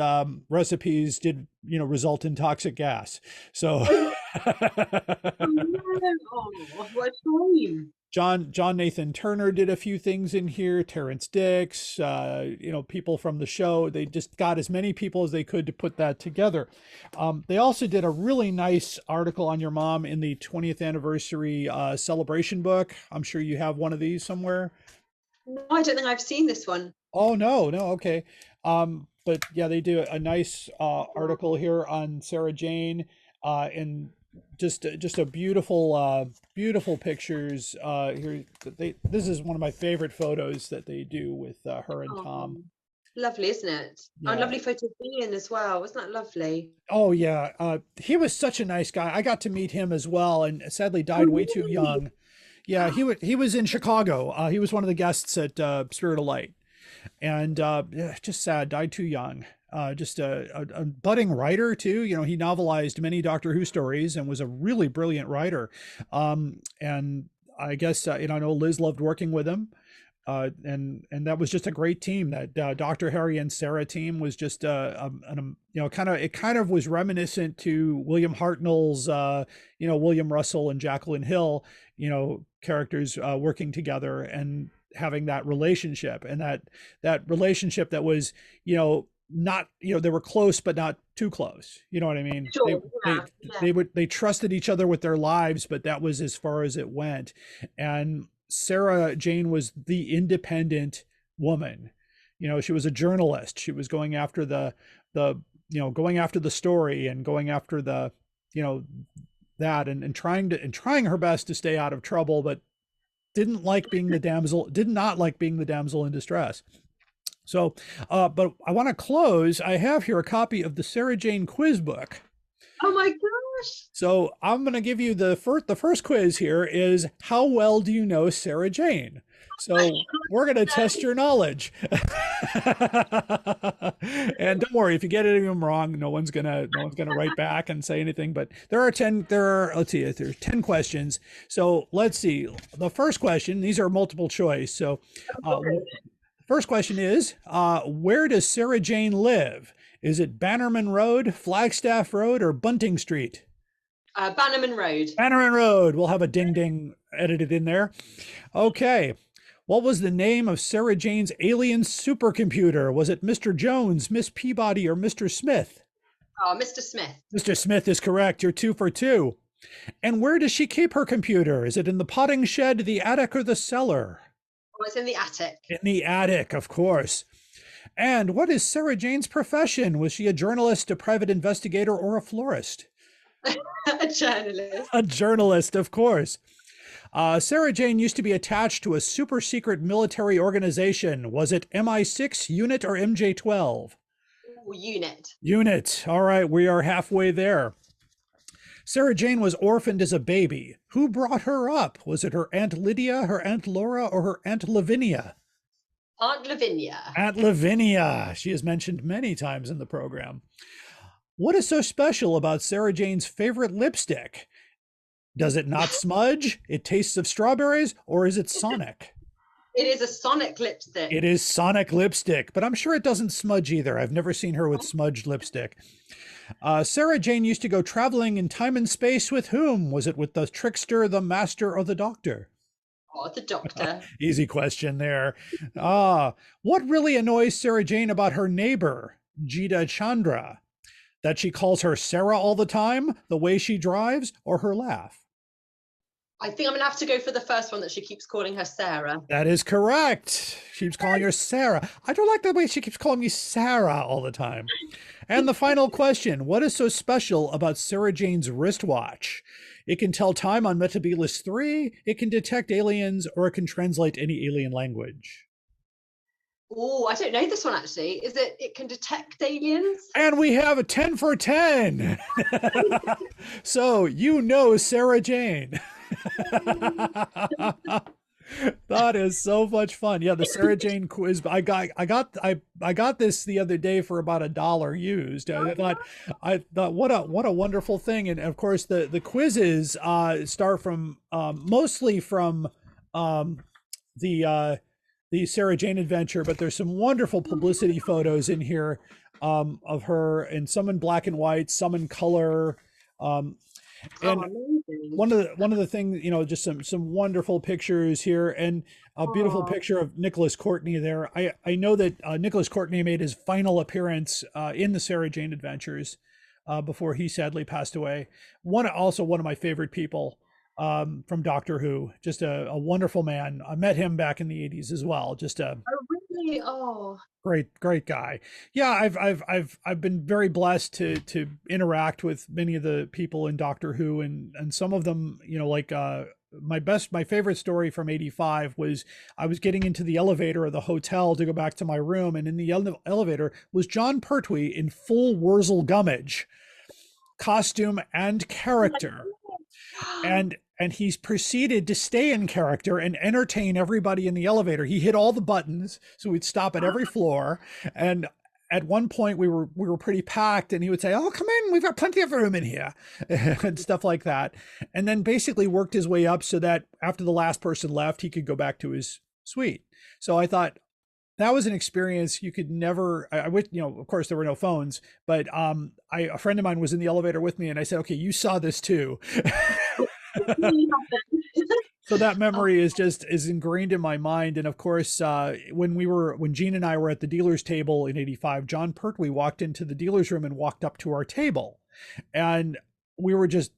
recipes did result in toxic gas. So Oh, what a shame. John Nathan Turner did a few things in here, Terrence Dix, people from the show. They just got as many people as they could to put that together. They also did a really nice article on your mom in the 20th anniversary celebration book. I'm sure you have one of these somewhere. No, I don't think I've seen this one. Oh, no, okay. But yeah, they do a nice article here on Sarah Jane and just a beautiful pictures here. This is one of my favorite photos that they do with her and Tom. Lovely, isn't it? Yeah. Oh, lovely photo of Ian as well. Wasn't that lovely? Oh yeah, he was such a nice guy. I got to meet him as well, and sadly died way too young. Yeah, he was in Chicago. He was one of the guests at Spirit of Light, and just sad, died too young. Just a budding writer too. He novelized many Doctor Who stories and was a really brilliant writer. And I guess I know Liz loved working with him. And that was just a great team. That Dr. Harry and Sarah team was just it kind of was reminiscent to William Hartnell's William Russell and Jacqueline Hill characters working together and having that relationship, and that relationship that was not they were close but not too close. You know what I mean? Sure, They trusted each other with their lives, but that was as far as it went. And Sarah Jane was the independent woman. She was a journalist. She was going after going after the story and going after that and trying her best to stay out of trouble, but did not like being the damsel in distress. So, but I want to close. I have here a copy of the Sarah Jane quiz book. Oh my gosh. So I'm going to give you the first quiz here is, how well do you know Sarah Jane? So we're going to test your knowledge. And don't worry, if you get any of them wrong, no one's going to write back and say anything, but there's 10 questions. So let's see. The first question, these are multiple choice. So first question is, where does Sarah Jane live? Is it Bannerman Road, Flagstaff Road, or Bunting Street? Bannerman Road. Bannerman Road. We'll have a ding ding edited in there. Okay. What was the name of Sarah Jane's alien supercomputer? Was it Mr. Jones, Miss Peabody, or Mr. Smith? Mr. Smith. Mr. Smith is correct. You're 2 for 2. And where does she keep her computer? Is it in the potting shed, the attic, or the cellar? Oh, it's in the attic. In the attic, of course. And what is Sarah Jane's profession? Was she a journalist, a private investigator, or a florist? A journalist. A journalist, of course. Sarah Jane used to be attached to a super secret military organization. Was it MI6, Unit, or MJ12? Unit. Unit. All right, we are halfway there. Sarah Jane was orphaned as a baby. Who brought her up? Was it her Aunt Lydia, her Aunt Laura, or her Aunt Lavinia? Aunt Lavinia. Aunt Lavinia. She is mentioned many times in the program. What is so special about Sarah Jane's favorite lipstick? Does it not smudge? It tastes of strawberries, or is it Sonic? It is a Sonic lipstick. It is Sonic lipstick, but I'm sure it doesn't smudge either. I've never seen her with smudged lipstick. Sarah Jane used to go traveling in time and space with whom? Was it with the trickster, the master, or the doctor? Oh, the doctor. Easy question there. What really annoys Sarah Jane about her neighbor, Jita Chandra? That she calls her Sarah all the time, the way she drives, or her laugh? I think I'm going to have to go for the first one, that she keeps calling her Sarah. That is correct. She keeps calling her Sarah. I don't like the way she keeps calling me Sarah all the time. And the final question, what is so special about Sarah Jane's wristwatch? It can tell time on Metebelis 3, it can detect aliens, or it can translate any alien language. Oh, I don't know this one actually. Is it can detect aliens? And we have a 10 for 10. So Sarah Jane. That is so much fun. Yeah, the Sarah Jane quiz. I got this the other day for about $1 used. I thought what a wonderful thing. And of course the quizzes start from mostly from the Sarah Jane adventure, but there's some wonderful publicity photos in here of her, and some in black and white, some in color. And one of the things, just some wonderful pictures here, and a beautiful picture of Nicholas Courtney there. I know that Nicholas Courtney made his final appearance in the Sarah Jane adventures before he sadly passed away. Also one of my favorite people from Doctor Who, just a wonderful man. I met him back in the 80s as well. Just a great guy. Yeah, I've been very blessed to interact with many of the people in Doctor Who, and some of them, like my favorite story from 85 was I was getting into the elevator of the hotel to go back to my room, and in the elevator was John Pertwee in full Wurzel Gummidge costume and character. And he's proceeded to stay in character and entertain everybody in the elevator. He hit all the buttons, so we'd stop at every floor. And at one point we were pretty packed, and he would say, "Oh, come in, we've got plenty of room in here," and stuff like that. And then basically worked his way up so that after the last person left, he could go back to his Sweet. So I thought that was an experience you could never. I would, of course, there were no phones, but a friend of mine was in the elevator with me, and I said, "Okay, you saw this too." So that Oh, memory is ingrained in my mind. And of course, when Gene and I were at the dealer's table in '85, John Pertwee walked into the dealer's room and walked up to our table, and we were just,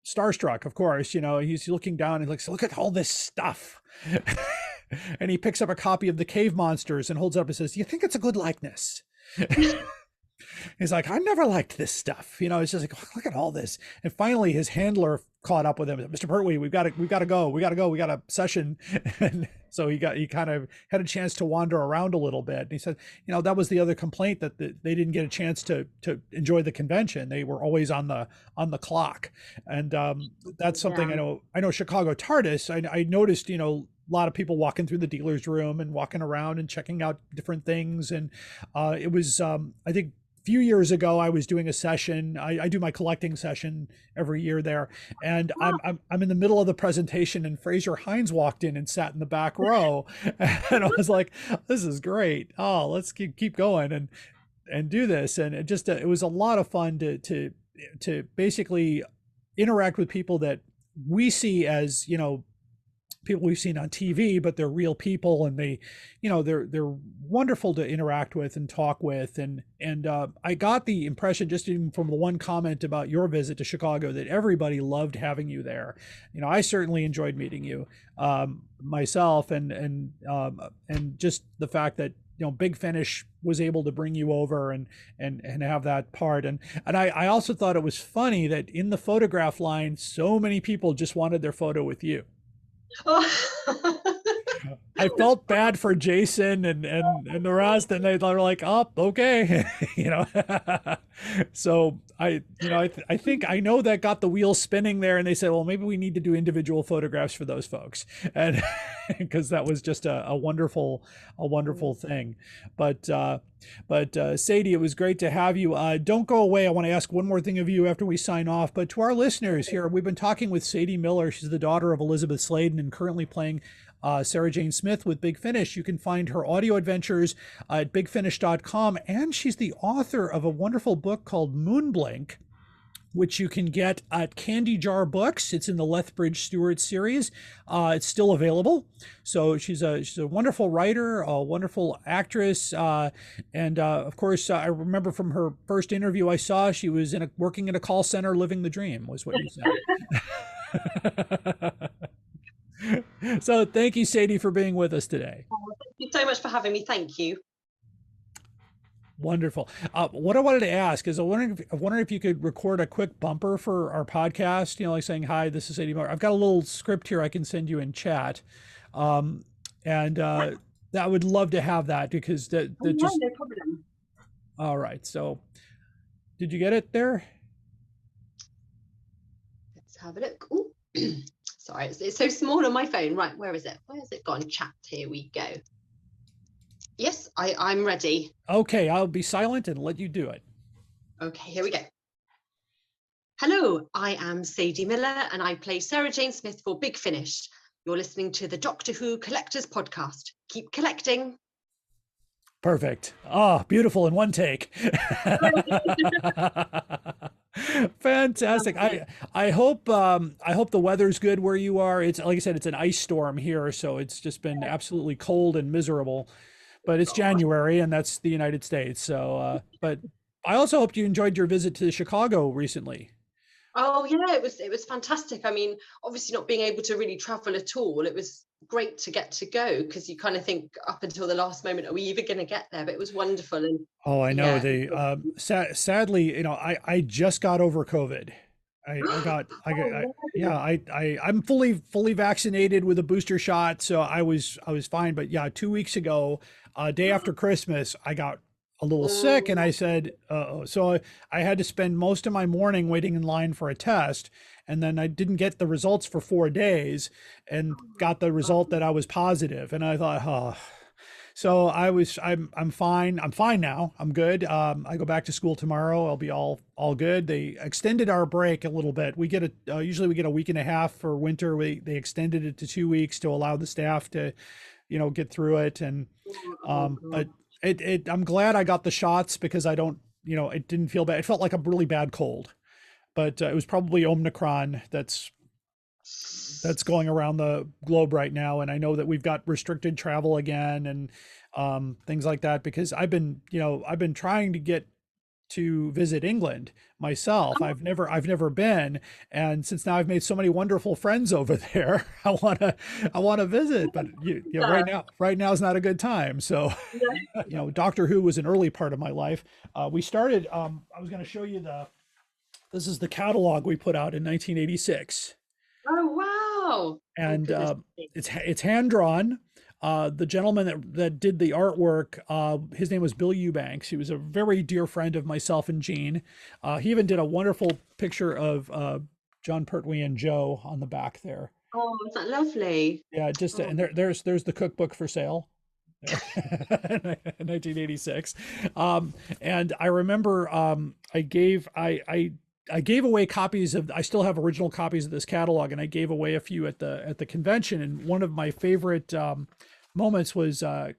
starstruck. Of course, he's looking down and like, "Look at all this stuff." And he picks up a copy of The Cave Monsters and holds it up and says, "Do you think it's a good likeness?" He's like, "I never liked this stuff." It's just like, "Look at all this." And finally his handler caught up with him. "Mr. Pertwee, we got to go. We got a session." And so he kind of had a chance to wander around a little bit. And he said, that was the other complaint, that they didn't get a chance to enjoy the convention. They were always on the clock. And that's something yeah. I know Chicago TARDIS, I noticed, a lot of people walking through the dealer's room and walking around and checking out different things. And it was, I think, few years ago, I was doing a session. I do my collecting session every year there, and I'm in the middle of the presentation, and Fraser Hines walked in and sat in the back row, and I was like, "This is great! Oh, let's keep going and do this." And it was a lot of fun to basically interact with people that we see as, people we've seen on TV, but they're real people, and they're wonderful to interact with and talk with. And I got the impression, just even from the one comment about your visit to Chicago, that everybody loved having you there. I certainly enjoyed meeting you myself, and just the fact that Big Finish was able to bring you over and have that part. And I also thought it was funny that in the photograph line, so many people just wanted their photo with you. Oh. I felt bad for Jason and the rest, and they were like, "Oh, okay," So I think I know that got the wheels spinning there, and they said, "Well, maybe we need to do individual photographs for those folks," and because that was just a wonderful thing. But Sadie, it was great to have you. Don't go away. I want to ask one more thing of you after we sign off. But to our listeners here, we've been talking with Sadie Miller. She's the daughter of Elisabeth Sladen and currently playing Sarah Jane Smith with Big Finish. You can find her audio adventures at bigfinish.com. And she's the author of a wonderful book called Moonblink, which you can get at Candy Jar Books. It's in the Lethbridge Stewart series. It's still available. So she's a wonderful writer, a wonderful actress, and of course, I remember from her first interview I saw, she was working in a call center, living the dream, was what you said. So thank you, Sadie, for being with us today. Thank you so much for having me. Thank you. Wonderful. What I wanted to ask is, I wondering if you could record a quick bumper for our podcast, like saying, "Hi, this is Sadie Miller." I've got a little script here I can send you in chat. And I would love to have that, because that just... No problem. All right. So did you get it there? Let's have a look. Ooh. Sorry, it's so small on my phone. Right, where is it? Where has it gone? Chat. Here we go. Yes, I'm ready. Okay, I'll be silent and let you do it. Okay, here we go. Hello, I am Sadie Miller, and I play Sarah Jane Smith for Big Finish. You're listening to the Doctor Who Collectors Podcast. Keep collecting. Perfect. Oh, beautiful in one take. Fantastic. I hope the weather's good where you are. It's, like I said, it's an ice storm here, so it's just been absolutely cold and miserable. But it's January, and that's the United States. So, but I also hope you enjoyed your visit to Chicago recently. Oh yeah, it was fantastic. I mean, obviously not being able to really travel at all, it was great to get to go, because you kind of think up until the last moment, are we even going to get there? But it was wonderful. And oh, I know. yeah. Sadly, I just got over COVID. I'm fully vaccinated with a booster shot, so I was fine. But yeah, 2 weeks ago, day after Christmas, I got a little sick, and I said, so I had to spend most of my morning waiting in line for a test, and then I didn't get the results for 4 days, and got the result that I was positive, and I thought, oh. So I'm fine. I'm fine now. I'm good. I go back to school tomorrow. I'll be all good. They extended our break a little bit. We get usually we get a week and a half for winter. They extended it to 2 weeks to allow the staff to, get through it. And Oh, but God. I'm glad I got the shots because I don't, it didn't feel bad. It felt like a really bad cold, but it was probably Omicron that's going around the globe right now. And I know that we've got restricted travel again and things like that because I've been trying to get to visit England myself. Oh, I've never been, and since now I've made so many wonderful friends over there, I want to visit. But yeah. right now is not a good time. So, Yeah. Doctor Who was an early part of my life. We started. I was going to show you this is the catalog we put out in 1986, Oh, wow. Oh, and goodness me. it's hand drawn. The gentleman that did the artwork, his name was Bill Eubanks. He was a very dear friend of myself and Jean. He even did a wonderful picture of John Pertwee and Joe on the back there. Oh, is that lovely? Yeah, just Oh, and there's the cookbook for sale. 1986. And I remember I gave away copies of, I still have original copies of this catalog, and I gave away a few at the convention. And one of my favorite moments was there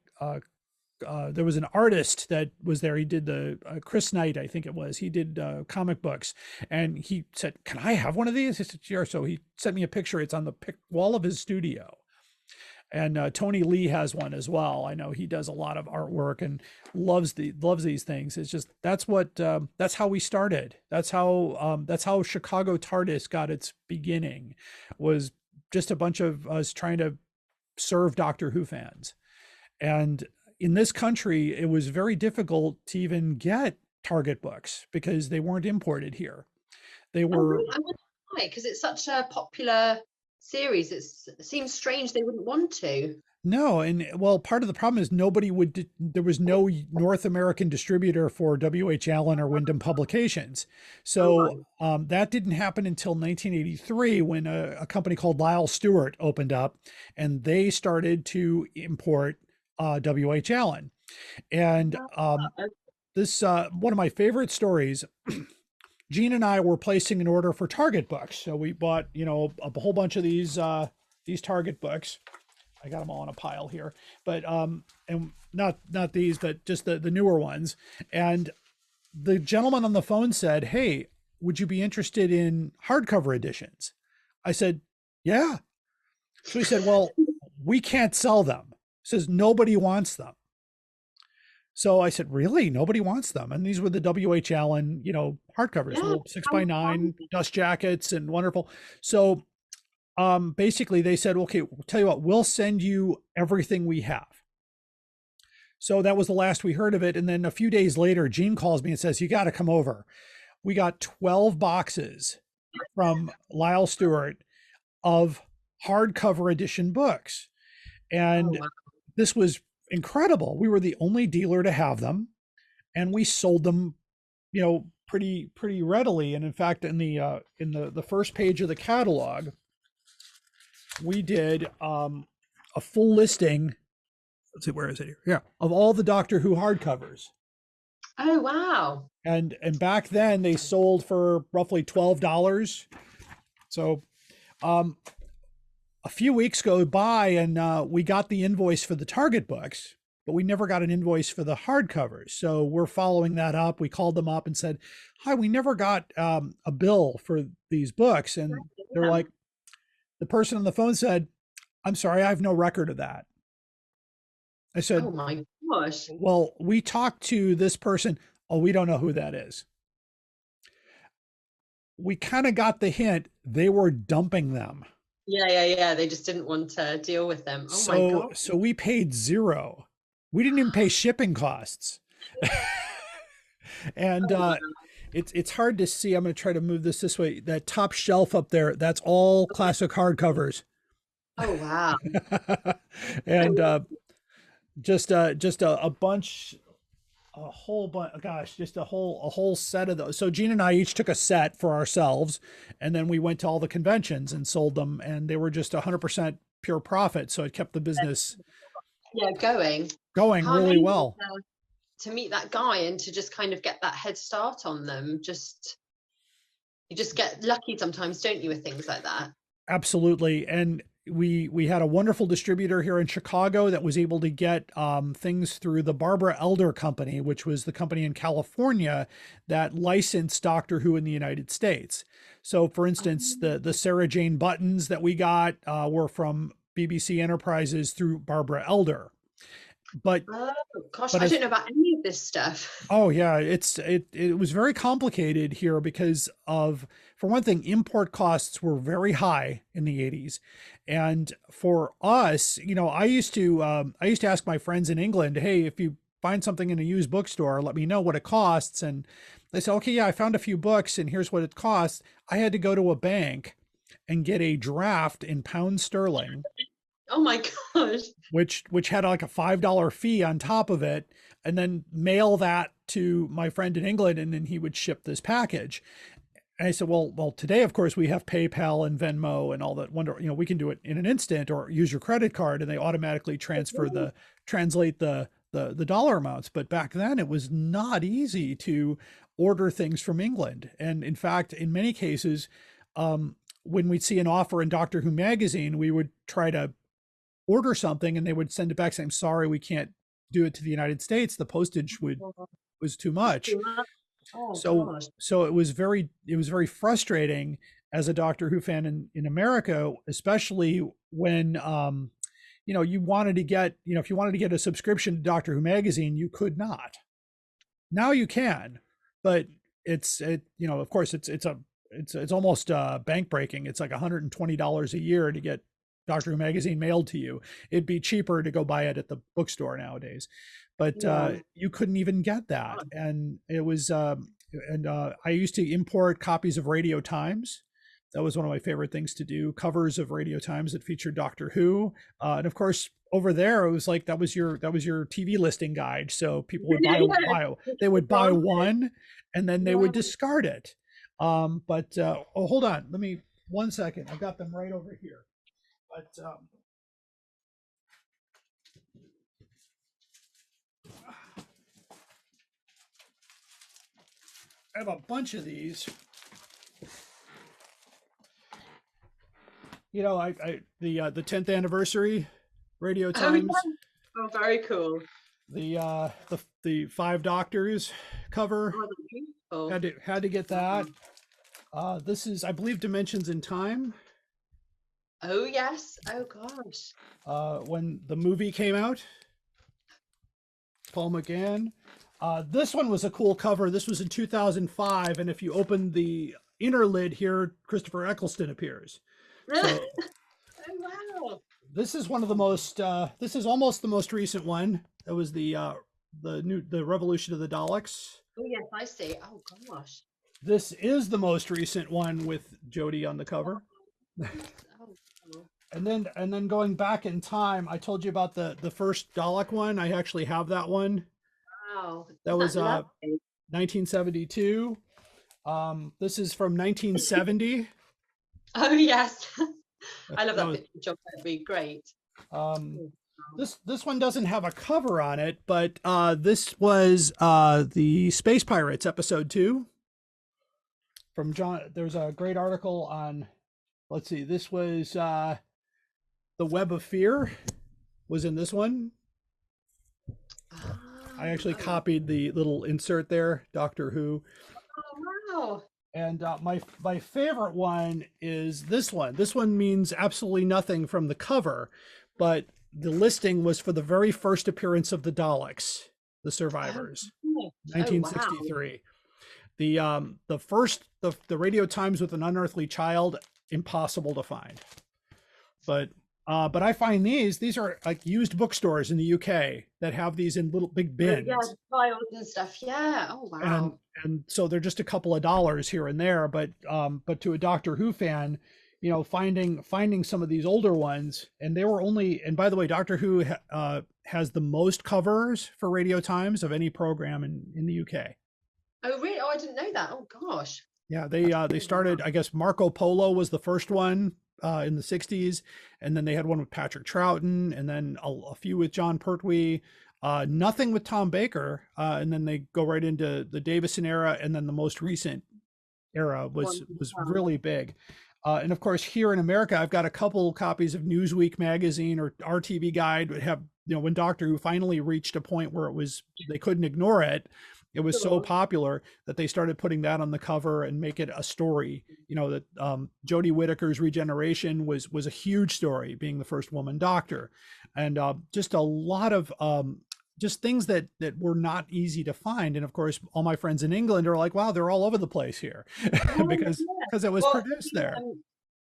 was an artist that was there. He did the Chris Knight, I think it was. He did comic books, and he said, "Can I have one of these?" I said, "Sure." So he sent me a picture. It's on the wall of his studio. And Tony Lee has one as well. I know he does a lot of artwork and loves these things. It's just that's how we started. That's how Chicago TARDIS got its beginning, was just a bunch of us trying to serve Doctor Who fans. And in this country, it was very difficult to even get Target books because they weren't imported here. They Oh, were. really? I wonder why, because it's such a popular series. It seems strange they wouldn't want to. No, and well, part of the problem is there was no North American distributor for W.H. Allen or Wyndham Publications. Oh, So right. that didn't happen until 1983 when a company called Lyle Stewart opened up and they started to import W.H. Allen. And Oh, this, one of my favorite stories, Gene and I were placing an order for Target books. So we bought, a whole bunch of these Target books. I got them all in a pile here, but and not these, but just the newer ones. And the gentleman on the phone said, "Hey, would you be interested in hardcover editions?" I said, "Yeah." So he said, "Well, we can't sell them." He says, "Nobody wants them." So I said, "Really? Nobody wants them?" And these were the W.H. Allen, hardcovers, yeah. little six How by nine fun. dust jackets and wonderful. So basically they said, "Okay, we'll tell you what, we'll send you everything we have." So that was the last we heard of it. And then a few days later, Gene calls me and says, "You got to come over." We got 12 boxes from Lyle Stewart of hardcover edition books. Oh, And wow. this was incredible. We were the only dealer to have them, and we sold them, pretty readily. And in fact, in the first page of the catalog, we did a full listing. Let's see, where is it here? Yeah, of all the Doctor Who hardcovers. Oh, wow. And back then they sold for roughly $12. So a few weeks go by and we got the invoice for the Target books, but we never got an invoice for the hardcovers. So we're following that up. We called them up and said, "Hi, we never got a bill for these books." And they're Yeah. like, the person on the phone said, "I'm sorry, I have no record of that." I Oh, said, my gosh. "Well, we talked to this person." "Oh, we don't know who that is." We kind of got the hint they were dumping them. Yeah, yeah, yeah. They just didn't want to deal with them. Oh, my So God. so we paid zero. We didn't even pay shipping costs. And Oh, wow. it's hard to see. I'm going to try to move this way. That top shelf up there, that's all classic hardcovers. Oh, wow. And Oh, just a bunch, a whole bunch, gosh, just a whole set of those. So Gene and I each took a set for ourselves, and then we went to all the conventions and sold them, and they were just 100% pure profit. So it kept the business yeah, going. going How really amazing well. to meet that guy and to just kind of get that head start on them. You just get lucky sometimes, don't you, with things like that? Absolutely. And we had a wonderful distributor here in Chicago that was able to get things through the Barbara Elder Company, which was the company in California that licensed Doctor Who in the United States. So, for instance, the Sarah Jane buttons that we got were from BBC Enterprises through Barbara Elder. But oh gosh, but I as don't know about any of this stuff. Oh yeah, it was very complicated here because of, for one thing, import costs were very high in the 80s. And for us, I used to ask my friends in England, hey, if you find something in a used bookstore, let me know what it costs. And they said, okay, yeah, I found a few books and here's what it costs. I had to go to a bank and get a draft in pounds sterling, Oh my gosh. which had like a $5 fee on top of it, and then mail that to my friend in England, and then he would ship this package. And I said, well, today, of course, we have PayPal and Venmo and all that we can do it in an instant or use your credit card and they automatically translate the dollar amounts. But back then it was not easy to order things from England. And in fact, in many cases, when we'd see an offer in Doctor Who magazine, we would try to order something and they would send it back saying, sorry, we can't do it to the United States. The postage was too much. Oh So gosh. so it was very frustrating as a Doctor Who fan in America, especially when you wanted to get, if you wanted to get a subscription to Doctor Who magazine, you could not. Now you can, but of course it's almost bank breaking. It's like $120 a year to get Doctor Who magazine mailed to you. It'd be cheaper to go buy it at the bookstore nowadays, but you couldn't even get that. And it was, I used to import copies of Radio Times. That was one of my favorite things to do. Covers of Radio Times that featured Doctor Who, and of course over there it was like that was your TV listing guide. So people would buy one, and then they would discard it. Hold on, let me 1 second. I've got them right over here. But I have a bunch of these. The 10th anniversary Radio Times. Oh, very cool. The Five Doctors cover. Oh, Had to get that. This is, I believe, Dimensions in Time. oh yes. Oh gosh. When the movie came out, Paul McGann. This one was a cool cover. This was in 2005, and if you open the inner lid here, Christopher Eccleston appears. So, oh wow. This is one of the most. This is almost the most recent one. That was the Revolution of the Daleks. Oh yes, I see. Oh gosh. This is the most recent one with Jodie on the cover. And then going back in time, I told you about the first Dalek one. I actually have that one. Wow. That was 1972. This is from 1970. Oh yes. I love that picture, John. That'd be great. This one doesn't have a cover on it, but this was the Space Pirates episode 2 from John. There's a great article on, let's see, this was The Web of Fear was in this one. I actually copied the little insert there, Doctor Who. Oh wow. And my favorite one is this one. This one means absolutely nothing from the cover, but the listing was for the very first appearance of the Daleks, the survivors, 1963. Wow. The Radio Times with an Unearthly Child, impossible to find. But I find these are like used bookstores in the UK that have these in little big bins. Yeah, files and stuff. Yeah. Oh wow. And so they're just a couple of dollars here and there, but to a Doctor Who fan, finding some of these older ones, and they were only, and by the way, Doctor Who has the most covers for Radio Times of any program in the UK. Oh really? Oh, I didn't know that. Oh gosh. Yeah, they started, I guess Marco Polo was the first one in the 60s, and then they had one with Patrick Troughton, and then a few with John Pertwee. Nothing with Tom Baker, and then they go right into the Davison era, and then the most recent era was really big. And of course, here in America, I've got a couple copies of Newsweek magazine or RTV Guide that have, when Doctor Who finally reached a point where they couldn't ignore it. It was so popular that they started putting that on the cover and make it a story. That Jodie Whittaker's regeneration was a huge story, being the first woman Doctor, and just a lot of just things that were not easy to find. And of course, all my friends in England are like, wow, they're all over the place here because it was produced there.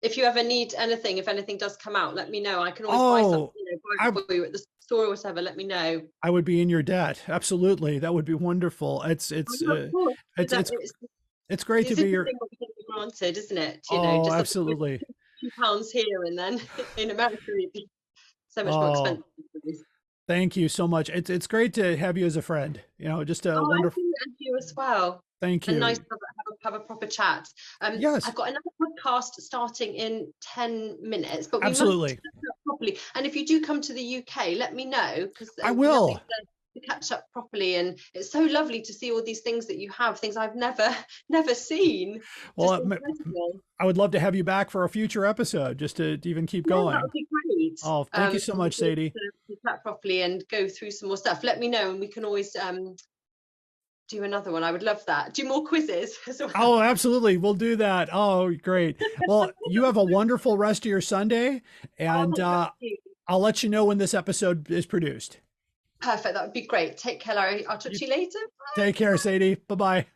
If you ever need anything, if anything does come out, let me know. I can always buy something for you at the store or whatever. Let me know. I would be in your debt. Absolutely. That would be wonderful. It's great to be your granted, isn't it? Just absolutely. £2 here, and then in America it'd be so much more expensive. Thank you so much. It's great to have you as a friend. Just a wonderful. And you as well. Thank you. And nice to have a proper chat. Yes. I've got another podcast starting in 10 minutes, but we absolutely must catch up properly. And if you do come to the UK, let me know, because I will. To catch up properly. And it's so lovely to see all these things that you have, things I've never seen. Well, I would love to have you back for a future episode, just to even keep going. That would be great. Oh, thank you so much, Sadie. To chat properly and go through some more stuff. Let me know, and we can always do another one. I would love that. Do more quizzes as well. Oh, absolutely. We'll do that. Oh, great. Well, you have a wonderful rest of your Sunday, and I'll let you know when this episode is produced. Perfect. That would be great. Take care, Larry. I'll talk to you later. Bye. Take care, Sadie. Bye-bye.